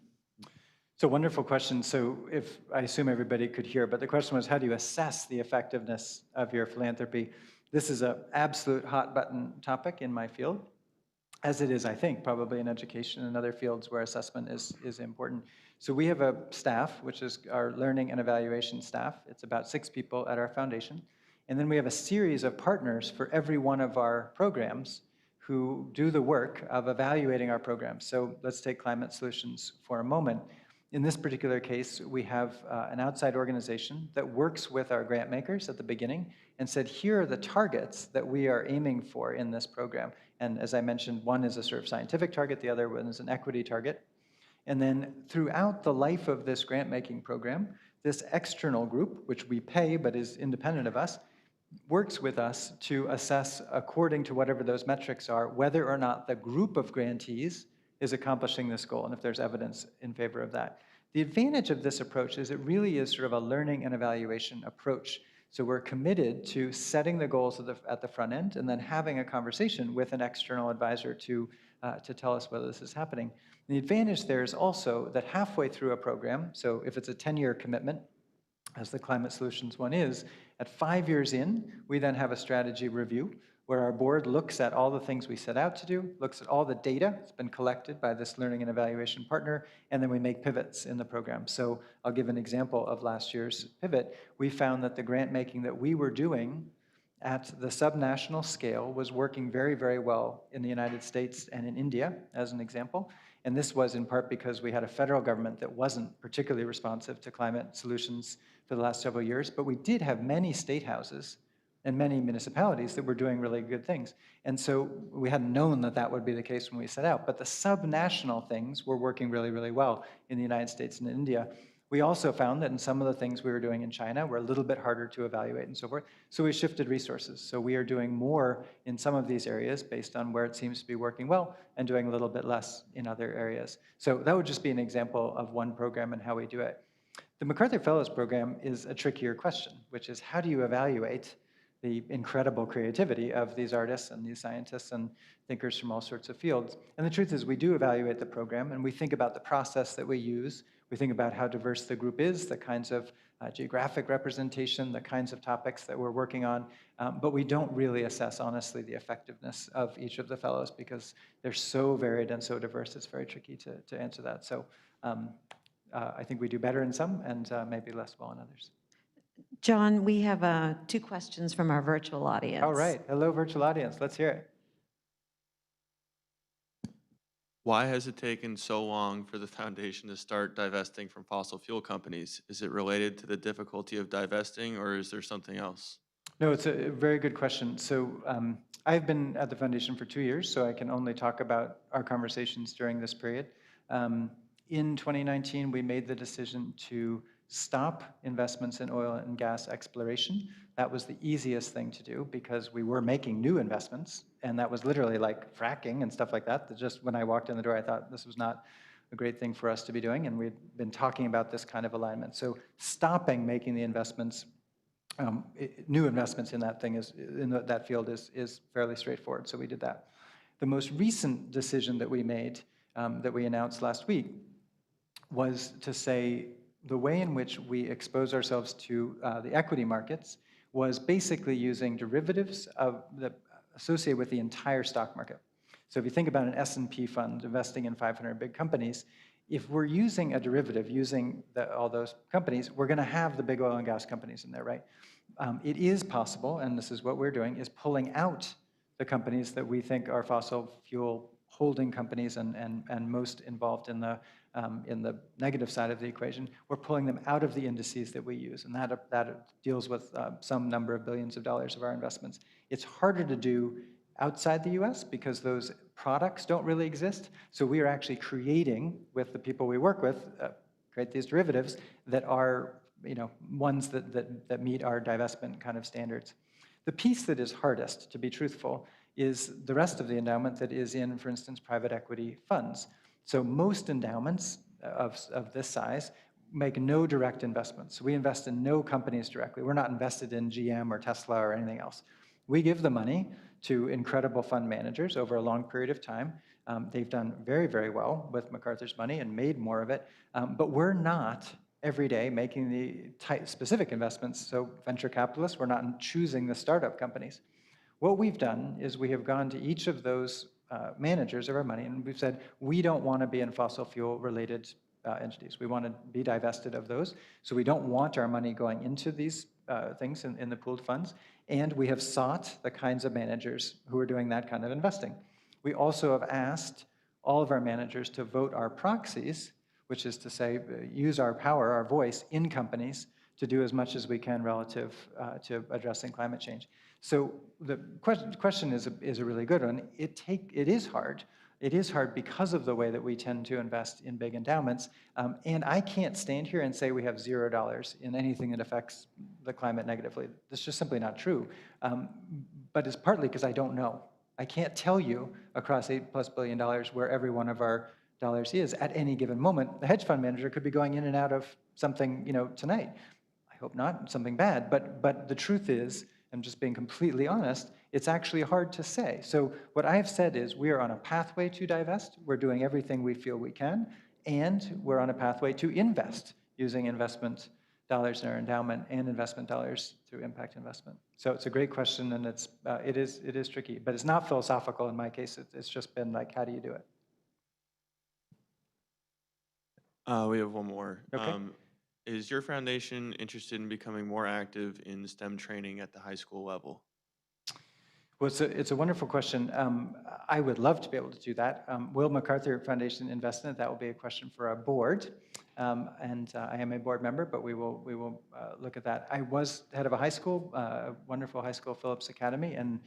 So wonderful question. So if I assume everybody could hear, but the question was, how do you assess the effectiveness of your philanthropy? This is an absolute hot button topic in my field, as it is, I think, probably in education and other fields where assessment is important. So we have a staff, which is our learning and evaluation staff. It's about 6 people at our foundation. And then we have a series of partners for every one of our programs who do the work of evaluating our programs. So let's take climate solutions for a moment. In this particular case, we have an outside organization that works with our grant makers at the beginning and said, here are the targets that we are aiming for in this program. And as I mentioned, one is a sort of scientific target, the other one is an equity target. And then throughout the life of this grant-making program, this external group, which we pay but is independent of us, works with us to assess, according to whatever those metrics are, whether or not the group of grantees is accomplishing this goal, and if there's evidence in favor of that. The advantage of this approach is it really is sort of a learning and evaluation approach. So we're committed to setting the goals at the front end and then having a conversation with an external advisor to tell us whether this is happening. And the advantage there is also that halfway through a program, so if it's a 10-year commitment, as the climate solutions one is, at 5 years in, we then have a strategy review where our board looks at all the things we set out to do, looks at all the data that's been collected by this learning and evaluation partner, and then we make pivots in the program. So I'll give an example of last year's pivot. We found that the grant making that we were doing at the subnational scale was working very, very well in the United States and in India, as an example. And this was in part because we had a federal government that wasn't particularly responsive to climate solutions for the last several years, but we did have many state houses and many municipalities that were doing really good things. And so we hadn't known that that would be the case when we set out, but the subnational things were working really, really well in the United States and in India. We also found that in some of the things we were doing in China were a little bit harder to evaluate and so forth, so we shifted resources. So we are doing more in some of these areas based on where it seems to be working well and doing a little bit less in other areas. So that would just be an example of one program and how we do it. The MacArthur Fellows Program is a trickier question, which is how do you evaluate the incredible creativity of these artists and these scientists and thinkers from all sorts of fields. And the truth is we do evaluate the program and we think about the process that we use. We think about how diverse the group is, the kinds of geographic representation, the kinds of topics that we're working on, but we don't really assess honestly the effectiveness of each of the fellows because they're so varied and so diverse, it's very tricky to answer that. So I think we do better in some and maybe less well in others. John, we have 2 questions from our virtual audience. All right. Hello, virtual audience. Let's hear it. Why has it taken so long for the foundation to start divesting from fossil fuel companies? Is it related to the difficulty of divesting, or is there something else? No, it's a very good question. So I've been at the foundation for 2 years, so I can only talk about our conversations during this period. In 2019, we made the decision to stop investments in oil and gas exploration. That was the easiest thing to do because we were making new investments, and that was literally like fracking and stuff like that. Just when I walked in the door, I thought this was not a great thing for us to be doing, and we'd been talking about this kind of alignment. So stopping making the investments, new investments in that thing that field is fairly straightforward. So we did that. The most recent decision that we made, that we announced last week, was to say the way in which we expose ourselves to the equity markets was basically using derivatives that associated with the entire stock market. So if you think about an S&P fund investing in 500 big companies, if we're using a derivative, using all those companies, we're going to have the big oil and gas companies in there, right? It is possible, and this is what we're doing, is pulling out the companies that we think are fossil fuel holding companies and most involved in the negative side of the equation. We're pulling them out of the indices that we use, and that deals with some number of billions of dollars of our investments. It's harder to do outside the US because those products don't really exist. So we are actually creating, with the people we work with, create these derivatives that are ones that meet our divestment kind of standards. The piece that is hardest, to be truthful, is the rest of the endowment that is in, for instance, private equity funds. So most endowments of this size make no direct investments. We invest in no companies directly. We're not invested in GM or Tesla or anything else. We give the money to incredible fund managers over a long period of time. They've done very, very well with MacArthur's money and made more of it. But we're not every day making the specific investments. So venture capitalists, we're not choosing the startup companies. What we've done is we have gone to each of those managers of our money, and we've said, we don't want to be in fossil fuel related entities. We want to be divested of those. So we don't want our money going into these things in the pooled funds. And we have sought the kinds of managers who are doing that kind of investing. We also have asked all of our managers to vote our proxies, which is to say, use our power, our voice in companies to do as much as we can relative to addressing climate change. So the question is a really good one. It is hard. It is hard because of the way that we tend to invest in big endowments. And I can't stand here and say we have $0 in anything that affects the climate negatively. That's just simply not true. But it's partly because I don't know. I can't tell you across $8+ billion where every one of our dollars is at any given moment. The hedge fund manager could be going in and out of something, tonight. I hope not, something bad. But the truth is, I'm just being completely honest, it's actually hard to say. So what I have said is we are on a pathway to divest. We're doing everything we feel we can, and we're on a pathway to invest using investment dollars in our endowment and investment dollars through impact investment. So it's a great question, and it is tricky, but it's not philosophical in my case. It's just been like, how do you do it? We have one more. Okay. Is your foundation interested in becoming more active in STEM training at the high school level? Well, it's a wonderful question. I would love to be able to do that. Will MacArthur Foundation invest in it? That will be a question for our board. And I am a board member, but we will look at that. I was head of a high school, a wonderful high school, Phillips Academy, and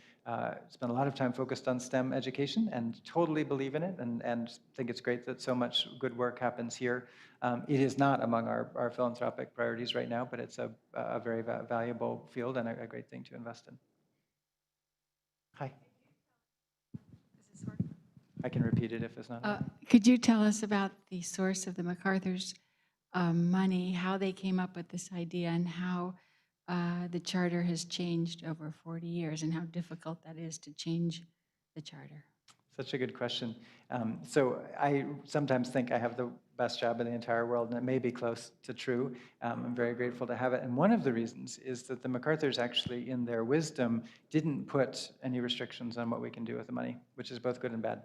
spent a lot of time focused on STEM education and totally believe in it and think it's great that so much good work happens here. It is not among our philanthropic priorities right now, but it's a very valuable field and a great thing to invest in. Hi. I can repeat it if it's not. Could you tell us about the source of the MacArthur's money, how they came up with this idea, and how the charter has changed over 40 years, and how difficult that is to change the charter? Such a good question. So I sometimes think I have the best job in the entire world, and it may be close to true. I'm very grateful to have it. And one of the reasons is that the MacArthurs actually, in their wisdom, didn't put any restrictions on what we can do with the money, which is both good and bad,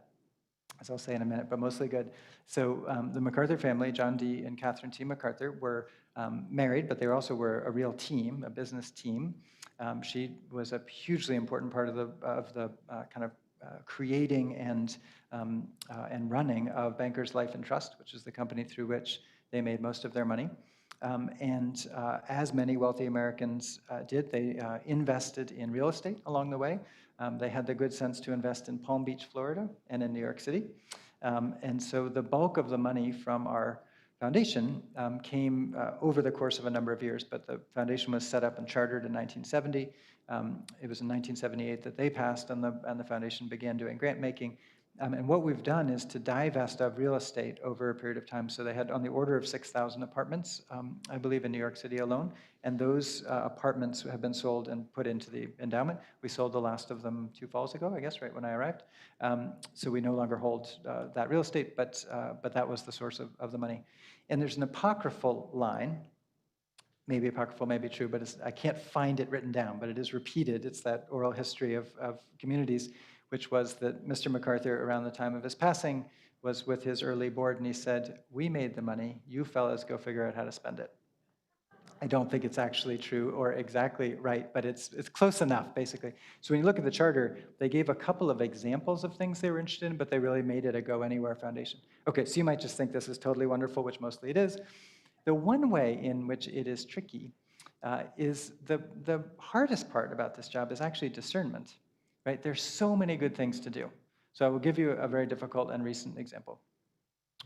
as I'll say in a minute, but mostly good. So the MacArthur family, John D. and Catherine T. MacArthur, were married, but they also were a real team, a business team. She was a hugely important part of the kind of creating and running of Bankers Life and Trust, which is the company through which they made most of their money. And as many wealthy Americans did, they invested in real estate along the way. They had the good sense to invest in Palm Beach, Florida, and in New York City. And so the bulk of the money from our foundation came over the course of a number of years, but the foundation was set up and chartered in 1970. It was in 1978 that they passed, and the foundation began doing grant making. And what we've done is to divest of real estate over a period of time. So they had on the order of 6,000 apartments, I believe, in New York City alone. And those apartments have been sold and put into the endowment. We sold the last of them 2 falls ago, I guess, right when I arrived. So we no longer hold that real estate, but that was the source of the money. And there's an apocryphal line, maybe apocryphal, maybe true, but I can't find it written down, but it is repeated. It's that oral history of communities, which was that Mr. MacArthur, around the time of his passing, was with his early board, and he said, "We made the money, you fellas go figure out how to spend it." I don't think it's actually true or exactly right, but it's close enough, basically. So when you look at the charter, they gave a couple of examples of things they were interested in, but they really made it a go-anywhere foundation. Okay, so you might just think this is totally wonderful, which mostly it is. The one way in which it is tricky is the hardest part about this job is actually discernment, right? There's so many good things to do. So I will give you a very difficult and recent example.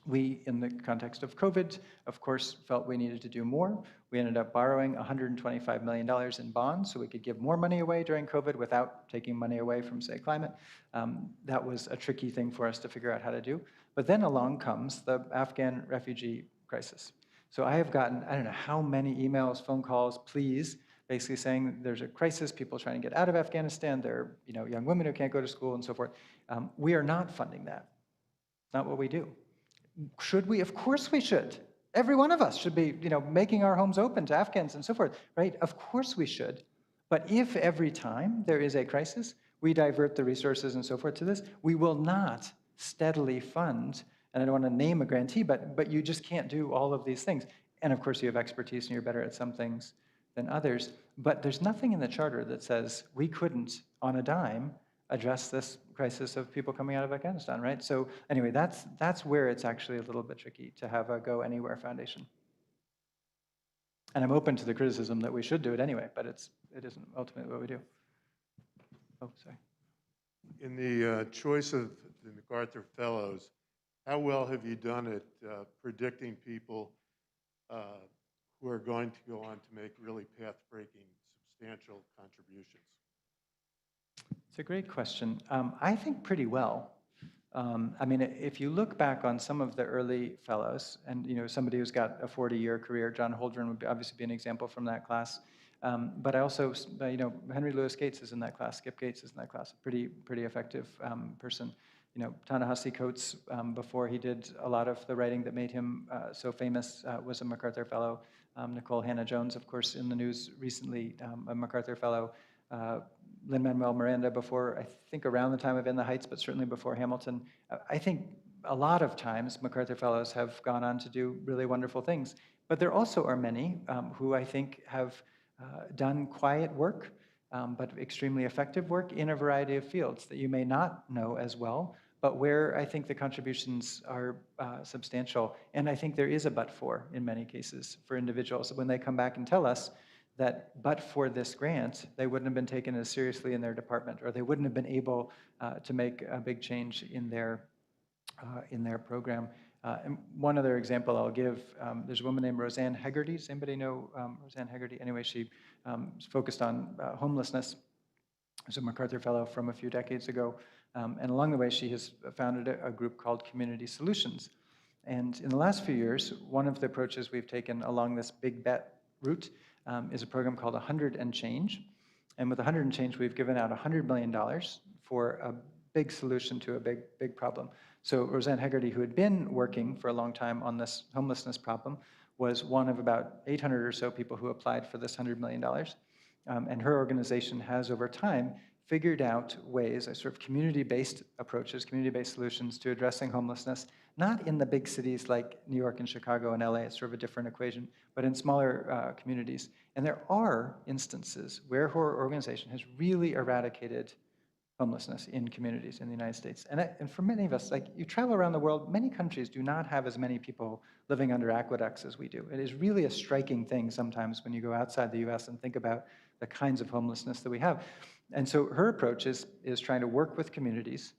We, in the context of COVID, of course, felt we needed to do more. We ended up borrowing $125 million in bonds so we could give more money away during COVID without taking money away from, say, climate. That was a tricky thing for us to figure out how to do. But then along comes the Afghan refugee crisis. So I have gotten, I don't know how many emails, phone calls, pleas, basically saying there's a crisis, people trying to get out of Afghanistan, there are young women who can't go to school and so forth. We are not funding that. It's not what we do. Should we? Of course we should. Every one of us should be making our homes open to Afghans and so forth, right? Of course we should. But if every time there is a crisis, we divert the resources and so forth to this, we will not steadily fund, and I don't want to name a grantee, but you just can't do all of these things. And of course you have expertise and you're better at some things than others, but there's nothing in the charter that says we couldn't, on a dime, address this crisis of people coming out of Afghanistan, right? So anyway, that's where it's actually a little bit tricky to have a Go Anywhere Foundation. And I'm open to the criticism that we should do it anyway, but it isn't ultimately what we do. Oh, sorry. In the choice of the MacArthur Fellows, how well have you done at predicting people who are going to go on to make really path-breaking, substantial contributions? It's a great question. I think pretty well. I mean, if you look back on some of the early fellows, and somebody who's got a 40-year career, John Holdren would obviously be an example from that class. But I also, Henry Louis Gates is in that class. Skip Gates is in that class. A pretty effective person. Ta-Nehisi Coates, before he did a lot of the writing that made him so famous, was a MacArthur Fellow. Nicole Hannah-Jones, of course, in the news recently, a MacArthur Fellow. Lin-Manuel Miranda before, I think around the time of In the Heights, but certainly before Hamilton. I think a lot of times MacArthur Fellows have gone on to do really wonderful things. But there also are many who I think have done quiet work, but extremely effective work in a variety of fields that you may not know as well, but where I think the contributions are substantial. And I think there is a but for in many cases for individuals. When they come back and tell us that but for this grant, they wouldn't have been taken as seriously in their department, or they wouldn't have been able to make a big change in their program. And one other example I'll give, there's a woman named Roseanne Hegarty. Does anybody know Roseanne Hegarty? Anyway, she focused on homelessness. She's a MacArthur Fellow from a few decades ago. And along the way, she has founded a group called Community Solutions. And in the last few years, one of the approaches we've taken along this big bet route is a program called 100 and Change. And with 100 and Change, we've given out $100 million for a big solution to a big problem. So Roseanne Hegarty, who had been working for a long time on this homelessness problem, was one of about 800 or so people who applied for this $100 million. And her organization has, over time, figured out ways, sort of community-based approaches, community-based solutions to addressing homelessness, not in the big cities like New York and Chicago and LA, it's sort of a different equation, but in smaller communities. And there are instances where her organization has really eradicated homelessness in communities in the United States. And for many of us, like you travel around the world, many countries do not have as many people living under aqueducts as we do. It is really a striking thing sometimes when you go outside the US and think about the kinds of homelessness that we have. And so her approach is trying to work with communities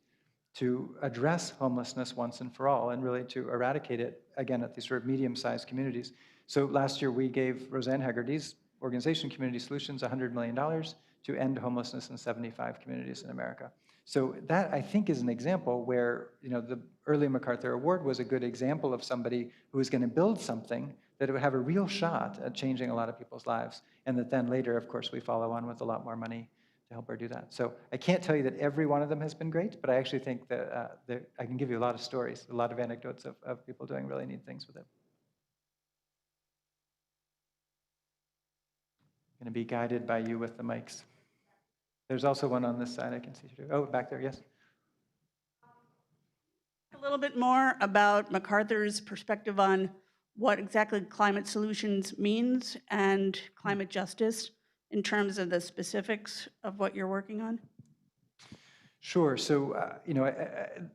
to address homelessness once and for all, and really to eradicate it, again, at these sort of medium-sized communities. So last year, we gave Roseanne Hegarty's organization, Community Solutions, $100 million to end homelessness in 75 communities in America. So that, I think, is an example where the early MacArthur Award was a good example of somebody who was going to build something that would have a real shot at changing a lot of people's lives, and that then later, of course, we follow on with a lot more money to help her do that. So I can't tell you that every one of them has been great, but I actually think that I can give you a lot of stories, a lot of anecdotes of people doing really neat things with it. I'm going to be guided by you with the mics. There's also one on this side I can see too. Oh, back there, yes. A little bit more about MacArthur's perspective on what exactly climate solutions means and climate justice in terms of the specifics of what you're working on? Sure. So,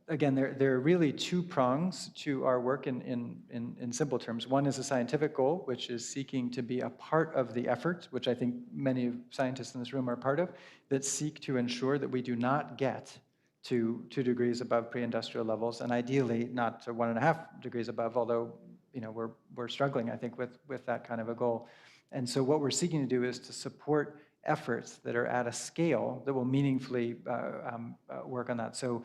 again, there are really two prongs to our work in simple terms. One is a scientific goal, which is seeking to be a part of the effort, which I think many scientists in this room are part of, that seek to ensure that we do not get to 2 degrees above pre-industrial levels, and ideally not to 1.5 degrees above, although we're struggling, I think, with that kind of a goal. And so what we're seeking to do is to support efforts that are at a scale that will meaningfully work on that. So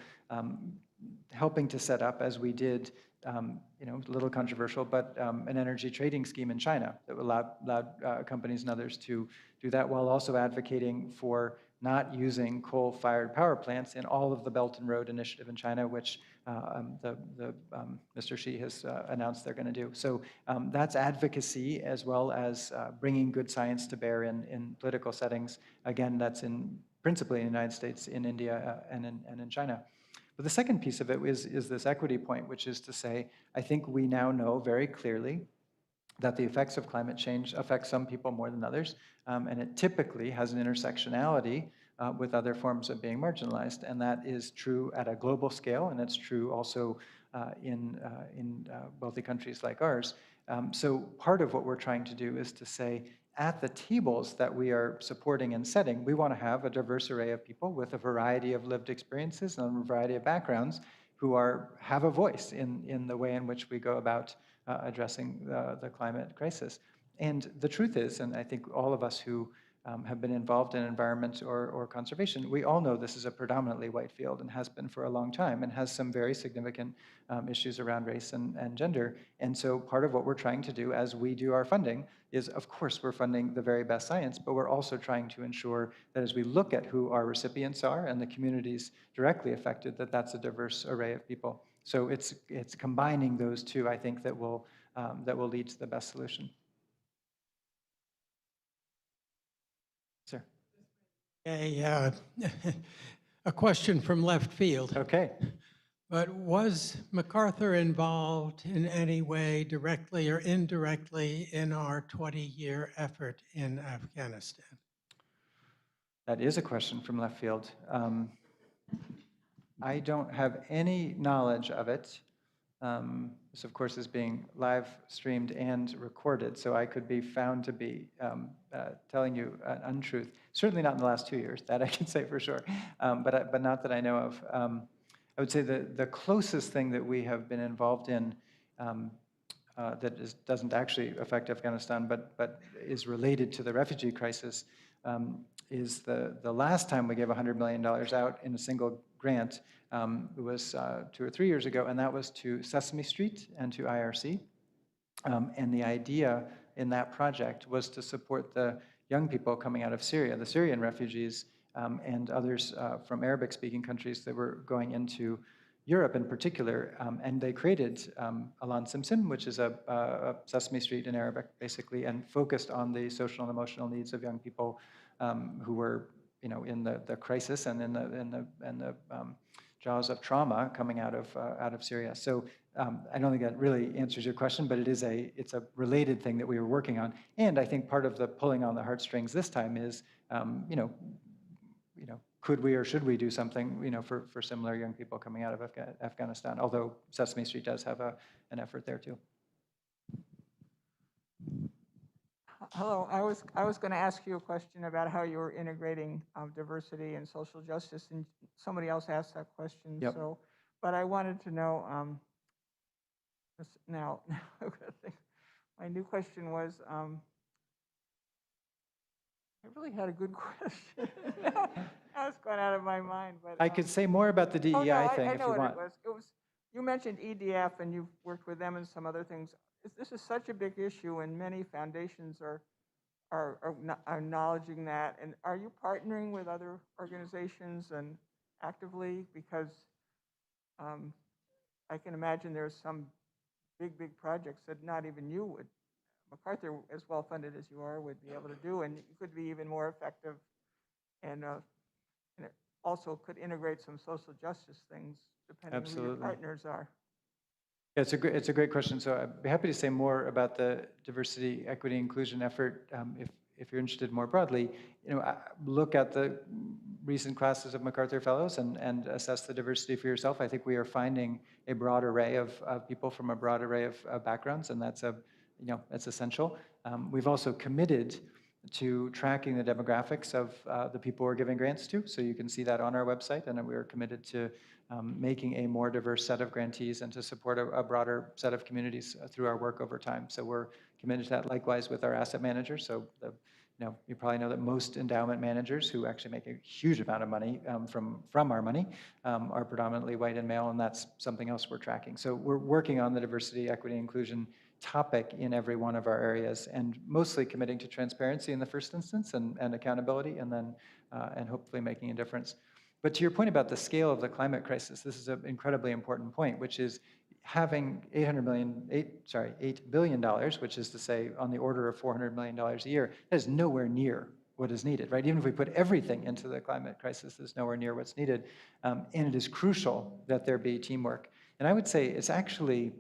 helping to set up, as we did, a little controversial, but an energy trading scheme in China that allowed companies and others to do that, while also advocating for not using coal-fired power plants in all of the Belt and Road Initiative in China, which Mr. Xi has announced they're going to do. So that's advocacy, as well as bringing good science to bear in political settings. Again, that's principally in the United States, in India, and in China. But the second piece of it is this equity point, which is to say, I think we now know very clearly that the effects of climate change affect some people more than others, and it typically has an intersectionality with other forms of being marginalized, and that is true at a global scale, and it's true also in wealthy countries like ours. So part of what we're trying to do is to say, at the tables that we are supporting and setting, we want to have a diverse array of people with a variety of lived experiences and a variety of backgrounds who have a voice in the way in which we go about addressing the climate crisis. And the truth is, and I think all of us who have been involved in environment or conservation, we all know this is a predominantly white field and has been for a long time, and has some very significant issues around race and gender. And so part of what we're trying to do as we do our funding is, of course, we're funding the very best science, but we're also trying to ensure that as we look at who our recipients are and the communities directly affected, that that's a diverse array of people. So it's combining those two, I think, that will lead to the best solution. Sir. A question from left field. Okay. But was MacArthur involved in any way, directly or indirectly, in our 20-year effort in Afghanistan? That is a question from left field. I don't have any knowledge of it. This, of course, is being live streamed and recorded, so I could be found to be telling you an untruth. Certainly not in the last 2 years, that I can say for sure, but not that I know of. I would say the closest thing that we have been involved in that doesn't actually affect Afghanistan, but is related to the refugee crisis, is the last time we gave $100 million out in a single grant. It was 2 or 3 years ago, and that was to Sesame Street and to IRC. And the idea in that project was to support the young people coming out of Syria, the Syrian refugees, and others from Arabic-speaking countries that were going into Europe in particular. And they created Alan Simsim, which is a Sesame Street in Arabic, basically, and focused on the social and emotional needs of young people who were, in the crisis and in the jaws of trauma coming out of Syria. So I don't think that really answers your question, but it's a related thing that we were working on. And I think part of the pulling on the heartstrings this time is, could we or should we do something, for similar young people coming out of Afghanistan? Although Sesame Street does have an effort there too. Hello, I was going to ask you a question about how you were integrating diversity and social justice, and somebody else asked that question. Yep. So, but I wanted to know. Now, my new question was. I really had a good question. Now it's gone out of my mind. But I could say more about the DEI thing if you want. It was. You mentioned EDF, and you've worked with them and some other things. This is such a big issue, and many foundations are acknowledging that. And are you partnering with other organizations and actively? Because I can imagine there's some big projects that not even you would, MacArthur, as well funded as you are, would be able to do, and you could be even more effective, and it also could integrate some social justice things depending on who your partners are. Yeah, it's a great question. So I'd be happy to say more about the diversity, equity, inclusion effort if you're interested more broadly. Look at the recent classes of MacArthur Fellows and assess the diversity for yourself. I think we are finding a broad array of people from a broad array of backgrounds, and that's essential. We've also committed to tracking the demographics of the people we're giving grants to, so you can see that on our website, and we are committed to making a more diverse set of grantees and to support a broader set of communities through our work over time. So we're committed to that likewise with our asset managers. So you probably know that most endowment managers who actually make a huge amount of money from our money are predominantly white and male, and that's something else we're tracking. So we're working on the diversity, equity, inclusion topic in every one of our areas, and mostly committing to transparency in the first instance and accountability, and then and hopefully making a difference. But to your point about the scale of the climate crisis, this is an incredibly important point, which is having $8 billion, which is to say on the order of $400 million a year, that is nowhere near what is needed, right? Even if we put everything into the climate crisis, it's nowhere near what's needed. And it is crucial that there be teamwork. And I would say it's actually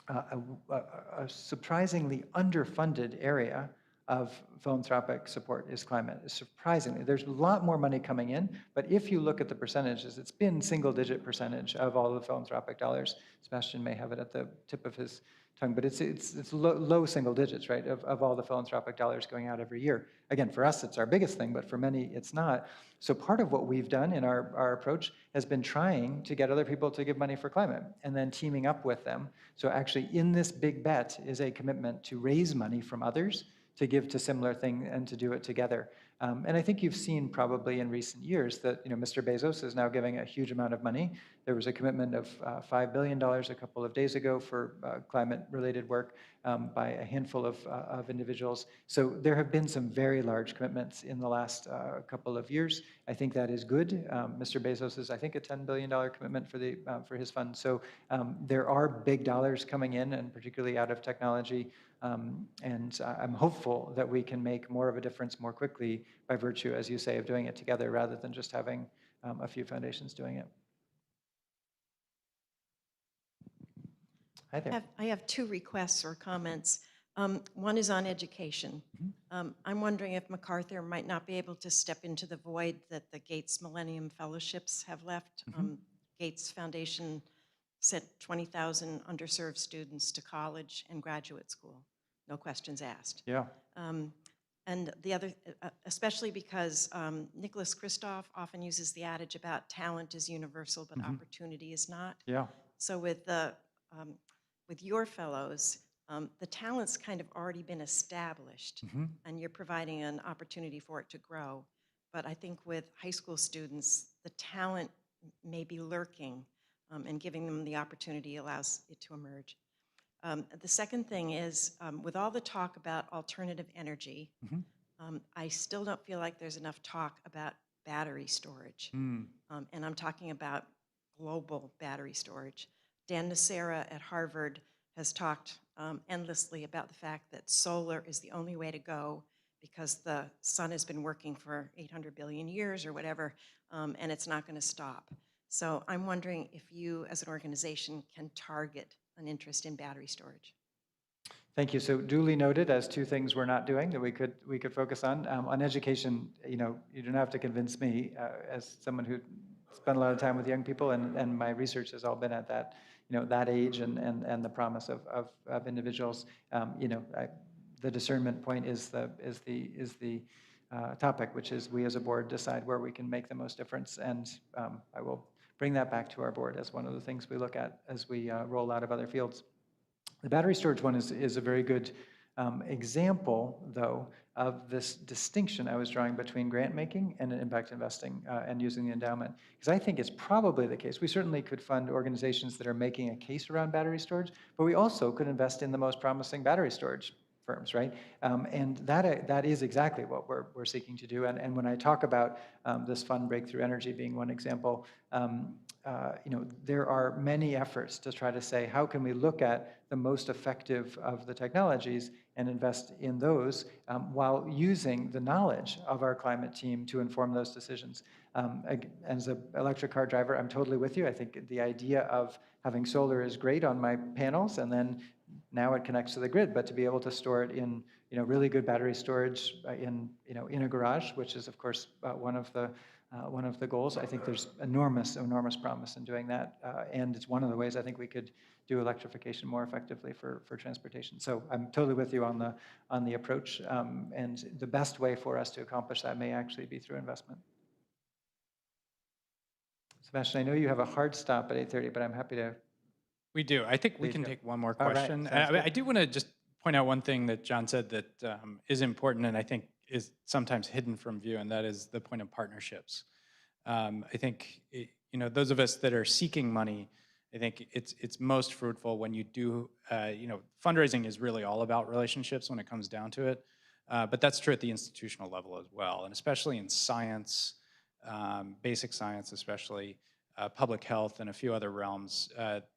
a surprisingly underfunded area of philanthropic support is climate. Surprisingly, there's a lot more money coming in, but if you look at the percentages, it's been single-digit percentage of all the philanthropic dollars. Sebastian may have it at the tip of his tongue, but it's low single digits, right, of all the philanthropic dollars going out every year. Again, for us, it's our biggest thing, but for many, it's not. So part of what we've done in our approach has been trying to get other people to give money for climate and then teaming up with them. So actually, in this big bet is a commitment to raise money from others to give to similar thing and to do it together. And I think you've seen probably in recent years that Mr. Bezos is now giving a huge amount of money. There was a commitment of $5 billion a couple of days ago for climate-related work by a handful of individuals. So there have been some very large commitments in the last couple of years. I think that is good. Mr. Bezos is, I think, a $10 billion commitment for his fund. So there are big dollars coming in, and particularly out of technology. And I'm hopeful that we can make more of a difference more quickly by virtue, as you say, of doing it together rather than just having a few foundations doing it. Hi there. I have two requests or comments. One is on education. I'm wondering if MacArthur might not be able to step into the void that the Gates Millennium Fellowships have left. Gates Foundation sent 20,000 underserved students to college and graduate school, no questions asked. Yeah. And the other, especially because Nicholas Kristof often uses the adage about talent is universal, but opportunity is not. Yeah. So with your fellows, the talent's kind of already been established, and you're providing an opportunity for it to grow. But I think with high school students, the talent may be lurking, and giving them the opportunity allows it to emerge. The second thing is, with all the talk about alternative energy, I still don't feel like there's enough talk about battery storage. And I'm talking about global battery storage. Dan Nacera at Harvard has talked endlessly about the fact that solar is the only way to go because the sun has been working for 800 billion years or whatever, and it's not going to stop. So I'm wondering if you, as an organization, can target an interest in battery storage. Thank you. So duly noted as two things we're not doing that we could focus on. On education, you don't have to convince me as someone who spent a lot of time with young people, and my research has all been at that, that age and the promise of individuals. The discernment point is the topic, which is we as a board decide where we can make the most difference, and I will bring that back to our board as one of the things we look at as we roll out of other fields. The battery storage one is a very good example, though, of this distinction I was drawing between grant making and impact investing and using the endowment. Because I think it's probably the case. We certainly could fund organizations that are making a case around battery storage, but we also could invest in the most promising battery storage firms, right? And that is exactly what we're seeking to do. And when I talk about this fund, Breakthrough Energy being one example, there are many efforts to try to say, how can we look at the most effective of the technologies and invest in those while using the knowledge of our climate team to inform those decisions. As an electric car driver, I'm totally with you. I think the idea of having solar is great on my panels, and then now it connects to the grid, but to be able to store it in really good battery storage in a garage, which is of course one of the goals. I think there's enormous promise in doing that, and it's one of the ways I think we could do electrification more effectively for transportation. So I'm totally with you on the approach, and the best way for us to accomplish that may actually be through investment. Sebastian, I know you have a hard stop at 8:30, but I'm happy to. We do. I think we can take one more question. All right, I do want to just point out one thing that John said that is important, and I think is sometimes hidden from view, and that is the point of partnerships. I think, those of us that are seeking money, I think it's most fruitful when you do, fundraising is really all about relationships when it comes down to it. But that's true at the institutional level as well, and especially in science, basic science especially, public health, and a few other realms.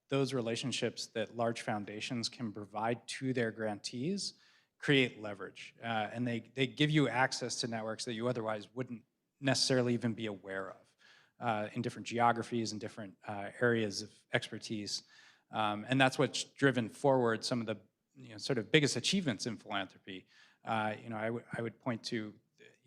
Those relationships that large foundations can provide to their grantees create leverage, and they give you access to networks that you otherwise wouldn't necessarily even be aware of in different geographies and different areas of expertise. And that's what's driven forward some of the sort of biggest achievements in philanthropy. I would point to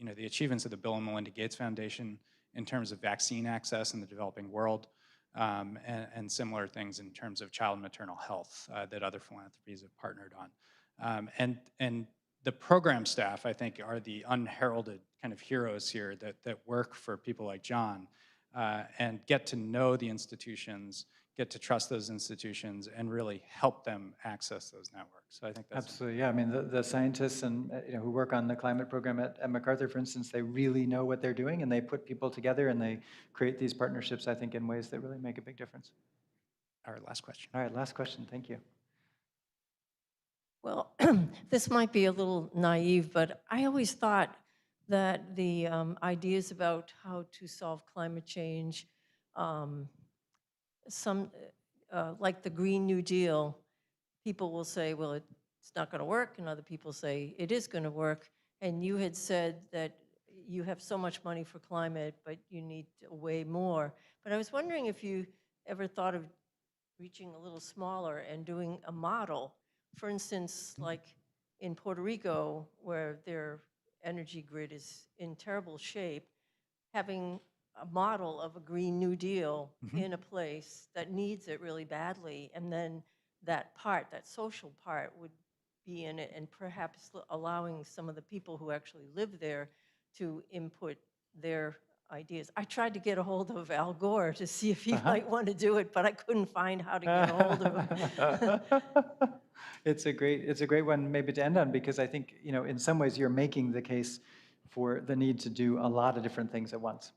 the achievements of the Bill and Melinda Gates Foundation in terms of vaccine access in the developing world, and similar things in terms of child and maternal health that other philanthropies have partnered on. And the program staff, I think, are the unheralded kind of heroes here that work for people like John, and get to know the institutions, get to trust those institutions, and really help them access those networks. So I think that's absolutely, yeah. I mean, the scientists and who work on the climate program at MacArthur, for instance, they really know what they're doing, and they put people together, and they create these partnerships, I think, in ways that really make a big difference. our last question. All right, last question. Thank you. Well, this might be a little naive, but I always thought that the ideas about how to solve climate change, like the Green New Deal, people will say, well, it's not going to work, and other people say it is going to work. And you had said that you have so much money for climate, but you need way more. But I was wondering if you ever thought of reaching a little smaller and doing a model. For instance, like in Puerto Rico, where their energy grid is in terrible shape, having a model of a Green New Deal in a place that needs it really badly, and then that social part would be in it, and perhaps allowing some of the people who actually live there to input their ideas. I tried to get a hold of Al Gore to see if he might want to do it, but I couldn't find how to get a hold of him. It's a great one maybe to end on, because I think, in some ways you're making the case for the need to do a lot of different things at once.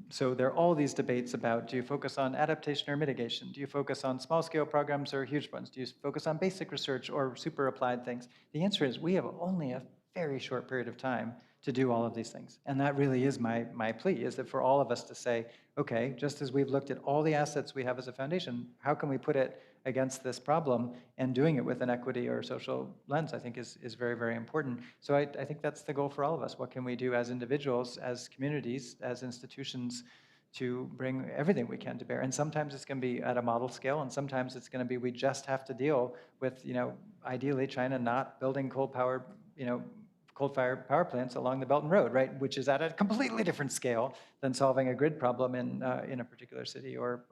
So there are all these debates about, do you focus on adaptation or mitigation? Do you focus on small-scale programs or huge ones? Do you focus on basic research or super applied things? The answer is we have only a very short period of time to do all of these things. And that really is my plea, is that for all of us to say, okay, just as we've looked at all the assets we have as a foundation, how can we put it against this problem, and doing it with an equity or social lens, I think is very, very important. So I think that's the goal for all of us. What can we do as individuals, as communities, as institutions, to bring everything we can to bear? And sometimes it's going to be at a model scale, and sometimes it's going to be we just have to deal with, ideally China not building coal-fired power plants along the Belt and Road, right? Which is at a completely different scale than solving a grid problem in a particular city or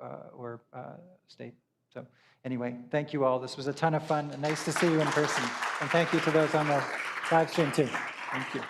state. So anyway, thank you all. This was a ton of fun, and nice to see you in person. And thank you to those on the live stream too. Thank you.